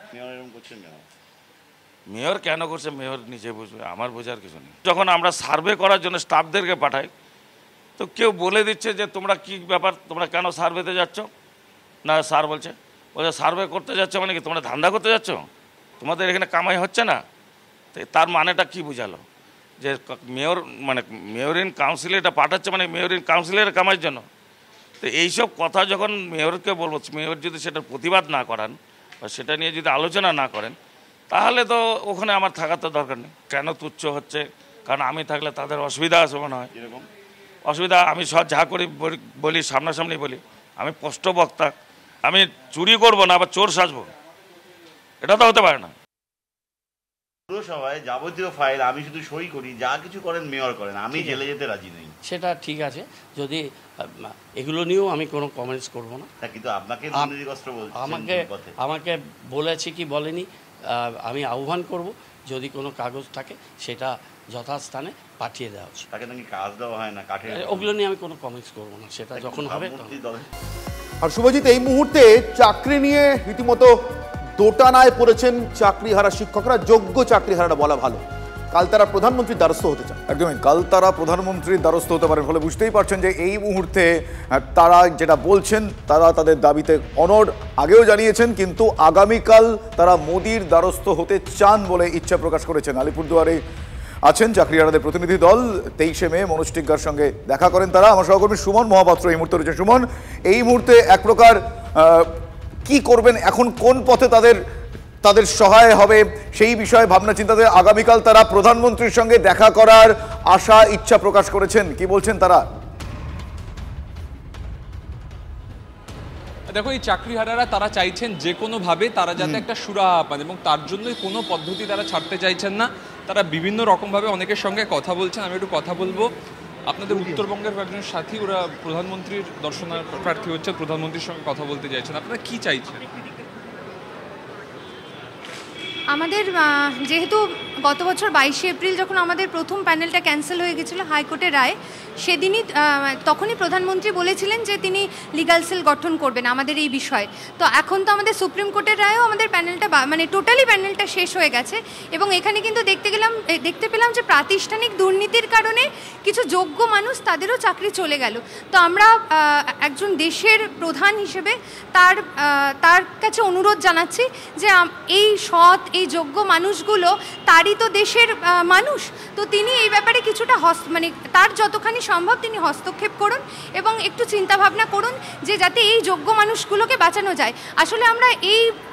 মেয়র কেন করছে মেয়র নিজে বুঝবে, আমার বোঝার কিছু নেই। যখন আমরা সার্ভে করার জন্য স্টাফদেরকে পাঠাই, তো কেউ বলে দিচ্ছে যে তোমরা কি ব্যাপার, তোমরা কেন সার্ভেতে যাচ্ছ? না, স্যার বলছে সার্ভে করতে যাচ্ছ মানে কি তোমরা ধান্দা করতে যাচ্ছ? তোমাদের এখানে কামাই হচ্ছে না? তার মানেটা কি বুঝালো? যে মেয়র মানে মেয়র ইন কাউন্সিলে এটা পাঠাচ্ছে মানে মেয়র ইন কাউন্সিলের কামাইয়ের জন্য? তো এইসব কথা যখন মেয়রকে বলবো, মেয়র যদি সেটার প্রতিবাদ না করান বা সেটা নিয়ে যদি আলোচনা না করেন, তাহলে তো ওখানে আমার থাকার তো দরকার নেই। কেন তুচ্ছ হচ্ছে? কারণ আমি থাকলে তাদের অসুবিধা আছে মনে হয়। এরকম অসুবিধা আমি সব যা করি বলি, সামনাসামনি বলি, আমি স্পষ্ট বক্তা, আমি চুরি করবো না আবার চোর সাজবো, এটা তো হতে পারে না। পুরসভায় যাবতীয় ফাইল আমি শুধু সই করি, যা কিছু করেন মেয়র করেন, আমি জেলে যেতে রাজি নেই। সেটা ঠিক আছে, যদি এগুলো নিয়েও আমি কোনো কমেন্টস করবো না। কিন্তু আপনাকে আমাকে বলেছে কি বলেনি, আমি আহ্বান করব যদি কোনো কাগজ থাকে সেটা যথাস্থানে পাঠিয়ে দেওয়া হচ্ছে। তাকে নাকি কাজ দেওয়া হয় না, কাঠের, ওগুলো নিয়ে আমি কোনো কমেন্টস করবো না, সেটা যখন হবে। আর শুভজিৎ, এই মুহূর্তে চাকরি নিয়ে রীতিমতো দোটানায় পড়েছেন চাকরিহারা শিক্ষকরা, যোগ্য চাকরিহারারা বলা ভালো। কাল তারা প্রধানমন্ত্রীর দ্বারস্থ হতে চান। একদমই, কাল তারা প্রধানমন্ত্রীর দ্বারস্থ হতে পারেন। ফলে বুঝতেই পারছেন যে এই মুহূর্তে তারা যেটা বলছেন, তারা তাদের দাবিতে অনড়, আগেও জানিয়েছেন, কিন্তু আগামীকাল তারা মোদির দ্বারস্থ হতে চান বলে ইচ্ছা প্রকাশ করেছেন। আলিপুরদুয়ারে আছেন চাকরিহারাদের প্রতিনিধি দল। 23শে মে মনোজ টিগ্গার সঙ্গে দেখা করেন তারা। আমার সহকর্মী সুমন মহাপাত্র এই মুহূর্তে রয়েছে। সুমন, এই মুহূর্তে এক প্রকার কি করবেন এখন, কোন পথে তাদের সহায় হবে সেই বিষয়ে ভাবনা চিন্তাতে আগামীকাল তারা প্রধানমন্ত্রীর সঙ্গে দেখা করার আশা ইচ্ছা প্রকাশ করেছেন। কি বলছেন তারা? দেখো, এই চাকরিহারারা তারা চাইছেন যে কোনোভাবে তারা যাতে একটা সুরাহা পান, এবং তার জন্যই কোনো পদ্ধতি তারা ছাড়তে চাইছেন না। তারা বিভিন্ন রকমভাবে অনেকের সঙ্গে কথা বলছেন। আমি একটু কথা বলবো আপনাদের উত্তরবঙ্গের কয়েকজন সাথী, ওরা প্রধানমন্ত্রীর দর্শনার্থী হচ্ছে, প্রধানমন্ত্রীর সঙ্গে কথা বলতে চাইছেন। আপনারা কি চাইছেন? আমাদের যেহেতু গত বছর 22শে এপ্রিল যখন আমাদের প্রথম প্যানেলটা ক্যান্সেল হয়ে গেছিলো হাইকোর্টের রায়, সেদিনই তখনই প্রধানমন্ত্রী বলেছিলেন যে তিনি লিগাল সেল গঠন করবেন আমাদের এই বিষয়ে। তো এখন তো আমাদের সুপ্রিম কোর্টের রায়েও আমাদের প্যানেলটা মানে টোটালি প্যানেলটা শেষ হয়ে গেছে, এবং এখানে কিন্তু দেখতে পেলাম যে প্রাতিষ্ঠানিক দুর্নীতির কারণে কিছু যোগ্য মানুষ তাদেরও চাকরি চলে গেল। তো আমরা একজন দেশের প্রধান হিসেবে তার কাছে অনুরোধ জানাচ্ছি যে এই সৎ এই যোগ্য মানুষগুলো তারই তো দেশের মানুষ, তো তিনি এই ব্যাপারে কিছুটা মানে তার যতখানি সম্ভব তিনি হস্তক্ষেপ করুন এবং একটু চিন্তাভাবনা করুন যে যাতে এই যোগ্য মানুষগুলোকে বাঁচানো যায়। আসলে আমরা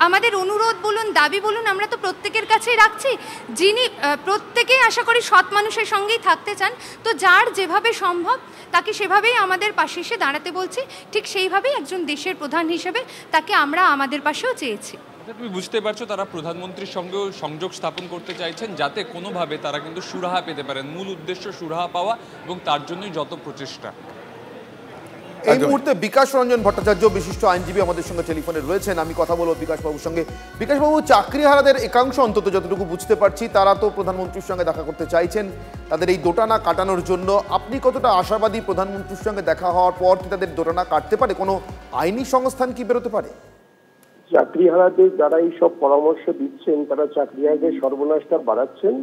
আমাদের অনুরোধ বলুন দাবি বলুন আমরা তো প্রত্যেকের কাছেই রাখছি, যিনি প্রত্যেকেই আশা করি সৎ মানুষের সঙ্গেই থাকতে চান, তো যার যেভাবে সম্ভব তাকে সেভাবেই আমাদের পাশে এসে দাঁড়াতে বলছি, ঠিক সেইভাবেই একজন দেশের প্রধান হিসেবে তাকে আমরা আমাদের পাশেও চেয়েছি। তুমি বুঝতে পারছো তারা প্রধানমন্ত্রীর সঙ্গেও সংযোগ স্থাপন করতে চাইছেন যাতে কোনোভাবে তারা কিন্তু সুরাহা পেতে পারেন, মূল উদ্দেশ্য সুরাহা পাওয়া, এবং তার জন্যই যত প্রচেষ্টা। এই মুহূর্তে বিকাশ রঞ্জন ভট্টাচার্য বিশিষ্ট আইনজীবী আমাদের সঙ্গে টেলিফোনে রয়েছেন, আমি কথা বলবো বিকাশবাবুর সঙ্গে। বিকাশবাবু, চাকরিহারাদের একাংশ অন্তত যতটুকু বুঝতে পারছি তারা তো প্রধানমন্ত্রীর সঙ্গে দেখা করতে চাইছেন তাদের এই দোটানা কাটানোর জন্য। আপনি কতটা আশাবাদী প্রধানমন্ত্রীর সঙ্গে দেখা হওয়ার পর কি তাদের দোটানা কাটতে পারে, কোনো আইনি সংস্থান কি বেরোতে পারে? চাকরিহারাদের যারা এই সব পরামর্শ দিচ্ছেন তারা চাকরিহারাদের সর্বনাশটা বাড়াচ্ছেন।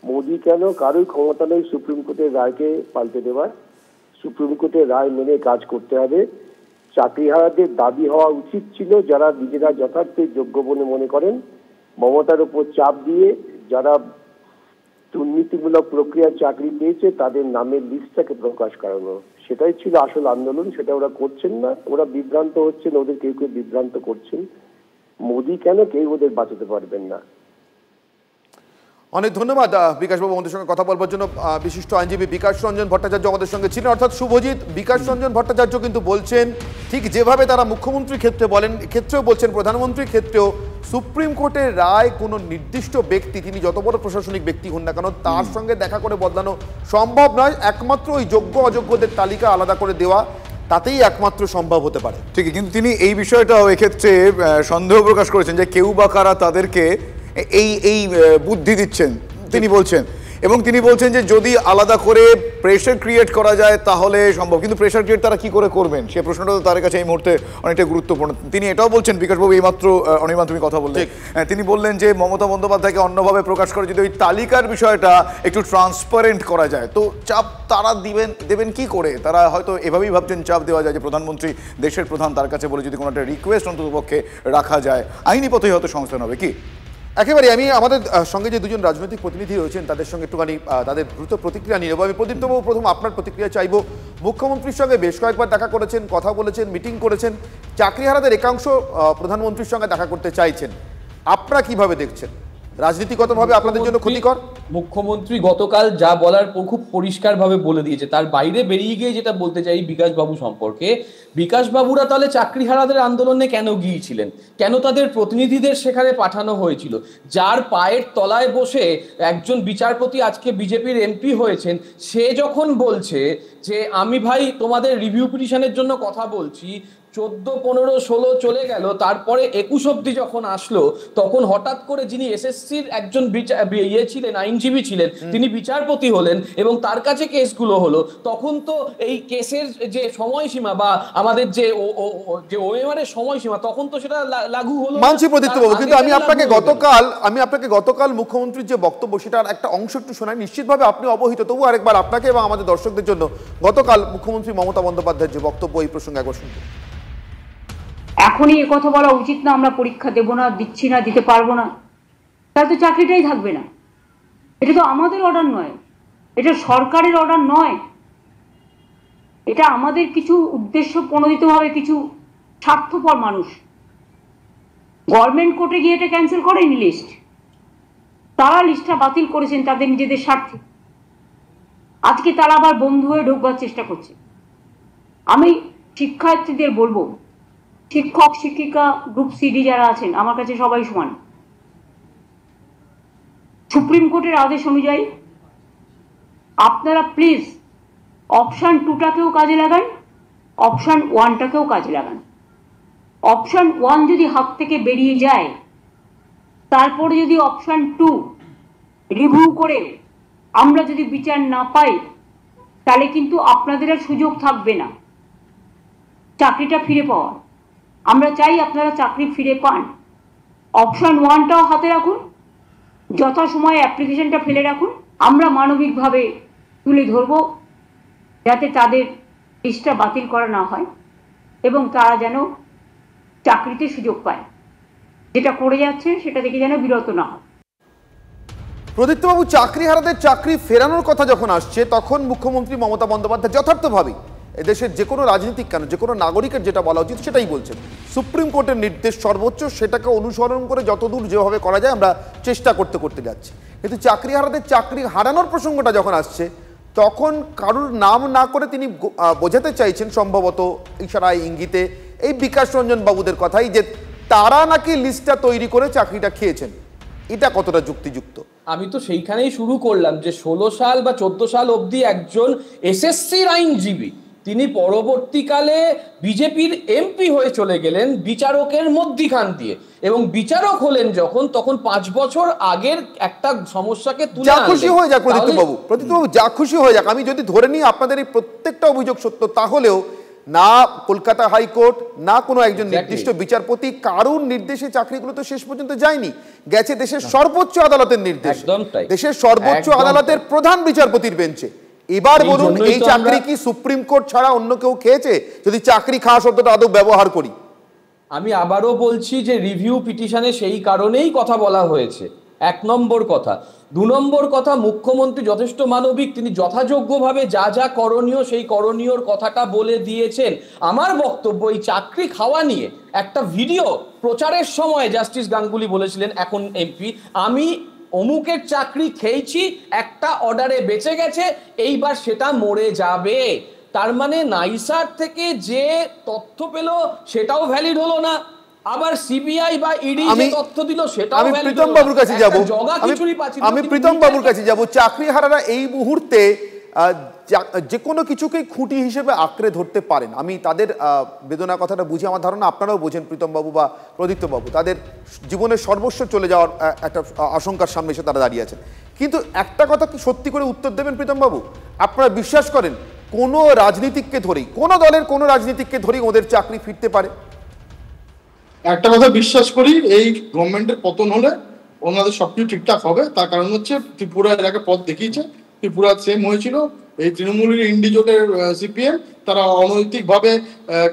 মোদি কেন কারোই ক্ষমতা নেই সুপ্রিম কোর্টের রায়কে পাল্টে দেওয়ার, সুপ্রিম কোর্টের রায় মেনে কাজ করতে হবে। চাকরিহারাদের দাবি হওয়া উচিত ছিল যারা নিজেরা যথার্থই যোগ্য বলে মনে করেন মমতার উপর চাপ দিয়ে যারা দুর্নীতিমূলক প্রক্রিয়ার চাকরি পেয়েছে তাদের নামের লিস্টটাকে প্রকাশ করানো, সেটাই ছিল আসল আন্দোলন। সেটা ওরা করছেন না, ওরা বিভ্রান্ত হচ্ছেন, ওদের কেউ কেউ বিভ্রান্ত করছেন। মোদি কেন কেউ ওদের বাঁচাতে পারবেন না। অনেক ধন্যবাদ বিকাশবাবু আমাদের সঙ্গে কথা বলবার জন্য। বিশিষ্ট আইনজীবী বিকাশ রঞ্জন ভট্টাচার্য আমাদের সঙ্গে ছিলেন। অর্থাৎ শুভজিৎ, বিকাশ রঞ্জন ভট্টাচার্য কিন্তু বলছেন ঠিক যেভাবে তারা মুখ্যমন্ত্রীর ক্ষেত্রে বলেন, ক্ষেত্রেও বলছেন প্রধানমন্ত্রীর ক্ষেত্রেও সুপ্রিম কোর্টের রায় কোনো নির্দিষ্ট ব্যক্তি, তিনি যত বড় প্রশাসনিক ব্যক্তি হন না কেন, তার সঙ্গে দেখা করে বদলানো সম্ভব নয়। একমাত্র ওই যোগ্য অযোগ্যদের তালিকা আলাদা করে দেওয়া, তাতেই একমাত্র সম্ভব হতে পারে। ঠিকই, কিন্তু তিনি এই বিষয়টাও এক্ষেত্রে সন্দেহ প্রকাশ করেছেন যে কেউ বা কারা তাদেরকে এই বুদ্ধি দিচ্ছেন তিনি বলছেন, এবং তিনি বলছেন যে যদি আলাদা করে প্রেশার ক্রিয়েট করা যায় তাহলে সম্ভব, কিন্তু প্রেশার ক্রিয়েট তারা কি করে করবেন সে প্রশ্নটা তো তার কাছে এই মুহূর্তে অনেকটা গুরুত্বপূর্ণ। তিনি এটাও বলছেন, বিকাশবাবু এইমাত্র অনির্বাণ তুমি কথা বললে, তিনি বললেন যে মমতা বন্দ্যোপাধ্যায়কে অন্যভাবে প্রকাশ করে যদি ওই তালিকার বিষয়টা একটু ট্রান্সপারেন্ট করা যায়, তো চাপ তারা দেবেন কি করে? তারা হয়তো এভাবেই ভাবছেন চাপ দেওয়া যায় যে প্রধানমন্ত্রী দেশের প্রধান, তার কাছে বলে যদি কোনো একটা রিকোয়েস্ট অন্ততপক্ষে রাখা যায়, আইনি পথেই হয়তো সংস্থান হবে। কি একেবারে আমি আমাদের সঙ্গে যে দুজন রাজনৈতিক প্রতিনিধি রয়েছেন তাদের সঙ্গে একটুখানি তাদের দ্রুত প্রতিক্রিয়া নিয়ে নেব। আমি প্রদীপ্তবাবু প্রথম আপনার প্রতিক্রিয়া চাইব। মুখ্যমন্ত্রীর সঙ্গে বেশ কয়েকবার দেখা করেছেন, কথা বলেছেন, মিটিং করেছেন, চাকরিহারাদের একাংশ প্রধানমন্ত্রীর সঙ্গে দেখা করতে চাইছেন, আপনারা কিভাবে দেখছেন? রাজনীতিগতভাবে আপনাদের জন্য ক্ষতিকর? মুখ্যমন্ত্রী গতকাল যা বলার খুব পরিষ্কারভাবে বলে দিয়েছে, তার বাইরে বেরিয়ে গিয়ে যেটা বলতে চাই বিকাশবাবু সম্পর্কে, বিকাশবাবুরা তাহলে চাকরিহারাদের আন্দোলনে কেন গিয়েছিলেন, কেন তাদের প্রতিনিধিদের সেখানে পাঠানো হয়েছিল? যার পায়ের তলায় বসে একজন বিচারপতি আজকে বিজেপির এমপি হয়েছেন, সে যখন বলছে যে আমি ভাই তোমাদের রিভিউ পিটিশনের জন্য কথা বলছি, 14, 15, 16 চলে গেল, তারপরে 21 অব্দি যখন আসলো, তখন হঠাৎ করে যিনি এসএসসির একজন ছিলেন, আইনজীবী ছিলেন, তিনি বিচারপতি হলেন এবং তার কাছে কেসগুলো হলো, তখন তো এই কেসের যে সময়সীমা বা আমাদের যে ওএমআর এর সময়সীমা, তখন তো সেটা লাগু হলো। মানছি প্রদীপ্তবাবু, কিন্তু আমি আপনাকে গতকাল মুখ্যমন্ত্রীর যে বক্তব্য সেটার একটা অংশ একটু শোনাই, নিশ্চিতভাবে আপনি অবহিত, তবু আরেকবার আপনাকে এবং আমাদের দর্শকদের জন্য গতকাল মুখ্যমন্ত্রী মমতা বন্দ্যোপাধ্যায়ের যে বক্তব্য এই প্রসঙ্গে একবার শুনবো। এখনই এ কথা বলা উচিত না আমরা পরীক্ষা দেব না, দিচ্ছি না, দিতে পারবো না, তাহলে তো চাকরিটাই থাকবে না। এটা তো আমাদের অর্ডার নয়, এটা সরকারের অর্ডার নয়, এটা আমাদের কিছু উদ্দেশ্য প্রণোদিতভাবে কিছু স্বার্থপর মানুষ গভর্নমেন্ট কোর্টে গিয়ে এটা ক্যান্সেল করেনি লিস্ট, তারা লিস্টটা বাতিল করেছেন তাদের নিজেদের স্বার্থে। আজকে তারা আবার বন্ধু হয়ে ঢোকবার চেষ্টা করছে। আমি শিক্ষার্থীদের বলবো, শিক্ষক শিক্ষিকা গ্রুপ সিডি যারা আছেন আমার কাছে সবাই সমান। সুপ্রিম কোর্টের আদেশ অনুযায়ী আপনারা প্লিজ অপশন 2টাকেও কাজে লাগান, অপশন 1টাকেও কাজে লাগান। অপশন 1 যদি হাত থেকে বেরিয়ে যায় তারপরে যদি অপশন 2 রিভিউ করে আমরা যদি বিচার না পাই, তাহলে কিন্তু আপনাদের আর সুযোগ থাকবে না চাকরিটা ফিরে পাওয়া। আমরা চাই আপনারা চাকরি ফিরে পান। অপশন 1টাও হাতে রাখুন, যথাসময়ে অ্যাপ্লিকেশনটা ফেলে রাখুন। আমরা মানবিকভাবে তুলে ধরব যাতে তাদের লিস্টটা বাতিল করা না হয় এবং তারা যেন চাকরিতে সুযোগ পায়। যেটা করে যাচ্ছে সেটা থেকে যেন বিরত না হয়। প্রদীপ্তবাবু, চাকরিহারাদের চাকরি ফেরানোর কথা যখন আসছে তখন মুখ্যমন্ত্রী মমতা বন্দ্যোপাধ্যায় যথার্থভাবেই এদেশের যে কোনো রাজনীতিক কেন, যে কোনো নাগরিকের যেটা বলা উচিত সেটাই বলছেন। সুপ্রিম কোর্টের নির্দেশ সর্বোচ্চ, সেটাকে অনুসরণ করে যতদূর যেভাবে করা যায় আমরা চেষ্টা করতে যাচ্ছি। কিন্তু চাকরিহারাদের চাকরি হারানোর প্রসঙ্গটা যখন আসছে তখন কারুর নাম না করে তিনি বোঝাতে চাইছেন সম্ভবত ইশারায় ইঙ্গিতে এই বিকাশ রঞ্জন বাবুদের কথাই, যে তারা নাকি লিস্টটা তৈরি করে চাকরিটা খেয়েছেন। এটা কতটা যুক্তিযুক্ত? আমি তো সেইখানেই শুরু করলাম যে 16 সাল বা 14 সাল অবধি একজন এসএসসির আইনজীবী, তিনি পরবর্তীকালে বিজেপির এমপি হয়ে চলে গেলেন বিচারকের মধ্যিখান দিয়ে, এবং বিচারক হলেন যখন, তখন 5 বছর আগের একটা সমস্যাকে তুলে যা খুশি হয়ে যাক প্রদীপ্তবাবু, যা খুশি হয়ে যাক। আমি যদি ধরে নিই আপনাদের এই প্রত্যেকটা অভিযোগ সত্য, তাহলেও না কলকাতা হাইকোর্ট না কোনো একজন নির্দিষ্ট বিচারপতি কারুর নির্দেশে চাকরিগুলো তো শেষ পর্যন্ত যায়নি, গেছে দেশের সর্বোচ্চ আদালতের নির্দেশ, দেশের সর্বোচ্চ আদালতের প্রধান বিচারপতির বেঞ্চে। এবার বলুন, এই চাকরি কি সুপ্রিম কোর্ট ছাড়া অন্য কেউ খেয়েছে? যদি চাকরি খাওয়া শব্দটা আদৌ ব্যবহার করি, আমি আবারও বলছি যে রিভিউ পিটিশনে সেই কারণেই কথা বলা হয়েছে, 1 নম্বর কথা। 2 নম্বর কথা, মুখ্যমন্ত্রী যথেষ্ট মানবিক, তিনি যথাযোগ্যভাবে যা যা করণীয় সেই করণীয়র কথাটা বলে দিয়েছেন। আমার বক্তব্য, এই চাকরি খাওয়া নিয়ে একটা ভিডিও প্রচারের সময় জাস্টিস গাঙ্গুলি বলেছিলেন, এখন এমপি, আমি অমুকের চাকরি খেয়েছি, একটা অর্ডারে বেঁচে গেছে, এইবার সেটা মরে যাবে। তার মানে নাইসার থেকে যে তথ্য পেল সেটাও ভ্যালিড হলো না, আবার সিবিআই বা ইডি যে তথ্য দিল সেটাও ভ্যালিড হলো না। আমি প্রীতম বাবুর কাছে যাব। চাকরিহারারা এই মুহূর্তে যে কোনো কিছুকেই খুঁটি হিসেবে আঁকড়ে ধরতে পারেন। আমি তাদের বেদনা কথাটা বুঝি, আমার ধারণা আপনারাও বোঝেন প্রীতম বাবু বা প্রদীপ্ত বাবু, তাদের জীবনের সর্বস্ব চলে যাওয়ার একটা আশঙ্কার সামনে এসে তারা দাঁড়িয়ে আছেন। কিন্তু একটা কথা কি সত্যি করে উত্তর দেবেন প্রীতম বাবু? আপনারা বিশ্বাস করেন কোনো রাজনীতিককে ধরেই, কোনো দলের কোনো রাজনীতিককে ধরেই ওদের চাকরি ফিরতে পারে? একটা কথা বিশ্বাস করি, এই গভর্নমেন্টের পতন হলে ওনাদের সবকিছু ঠিকঠাক হবে। তার কারণ হচ্ছে ত্রিপুরা এর আগে পথ দেখিয়েছে, ত্রিপুরা সেম হয়েছিল। এই তৃণমূলের ইন্ডিজোটের সিপিএম তারা অনৈতিকভাবে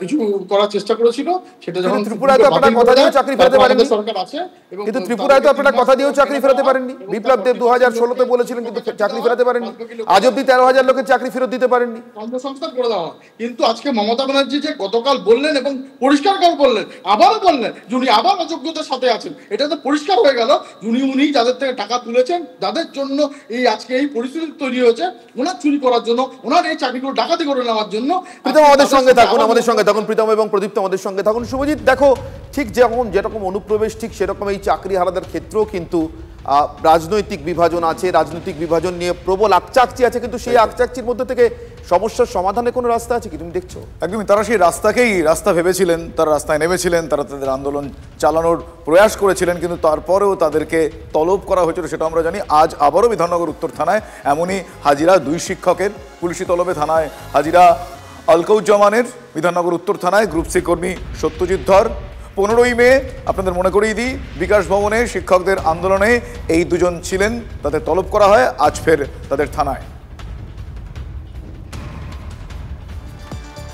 কিছু করার চেষ্টা করেছিল, সেটা যখন ত্রিপুরায় তো আপনারা কথা দিয়েও চাকরি ফেরাতে পারেননি, সরকার আছে, কিন্তু ত্রিপুরায় তো আপনারা কথা দিয়েও চাকরি ফেরাতে পারেননি। বিপ্লব দেব 2016-তে বলেছিলেন কিন্তু চাকরি ফেরাতে পারেননি। আজ অব্দি 13,000 লোকের চাকরি ফেরত দিতে পারেননি, কর্মসংস্থান করে দেওয়া। কিন্তু আজকে মমতা ব্যানার্জি যে গতকাল বললেন এবং পরিষ্কার করে বললেন, আবারও বললেন উনি আবার অযোগ্যতার সাথে আছেন, এটা তো পরিষ্কার হয়ে গেল উনি যাদের থেকে টাকা তুলেছেন, যাদের জন্য এই আজকে এই পরিস্থিতি তৈরি হয়েছে, ওনার চুরি করার জন্য, ওনার এই চাকরিগুলো ডাকাতি করে নেওয়ার জন্য। প্রীতম আমাদের সঙ্গে থাকুন, প্রীতম এবং প্রদীপ্ত আমাদের সঙ্গে থাকুন। শুভজিৎ, দেখো, ঠিক যেরকম অনুপ্রবেশ ঠিক সেরকম এই চাকরি হারাদের ক্ষেত্রেও কিন্তু রাজনৈতিক বিভাজন আছে, রাজনৈতিক বিভাজন নিয়ে প্রবল আকচাকচি আছে, কিন্তু সেই আকচাকচির মধ্যে থেকে সমস্যার সমাধানে কোনো রাস্তা আছে কি তুমি দেখছো? একদমই, তারা সেই রাস্তা ভেবেছিলেন, তারা রাস্তায় নেমেছিলেন, তারা তাদের আন্দোলন চালানোর প্রয়াস করেছিলেন, কিন্তু তারপরেও তাদেরকে তলব করা হয়েছিল, সেটা আমরা জানি। আজ আবারও বিধাননগর উত্তর থানায় এমনই হাজিরা 2 শিক্ষকের, পুলিশি তলবে থানায় হাজিরা আলকাউজ্জামানের, বিধাননগর উত্তর থানায় গ্রুপ সি কর্মী সত্যজিৎ ধর। 15ই মে আপনাদের মনে করিয়ে দিই, বিকাশ ভবনে শিক্ষকদের আন্দোলনে এই 2 জন ছিলেন, তাদের তলব করা হয়, আজ ফের তাদের থানায়।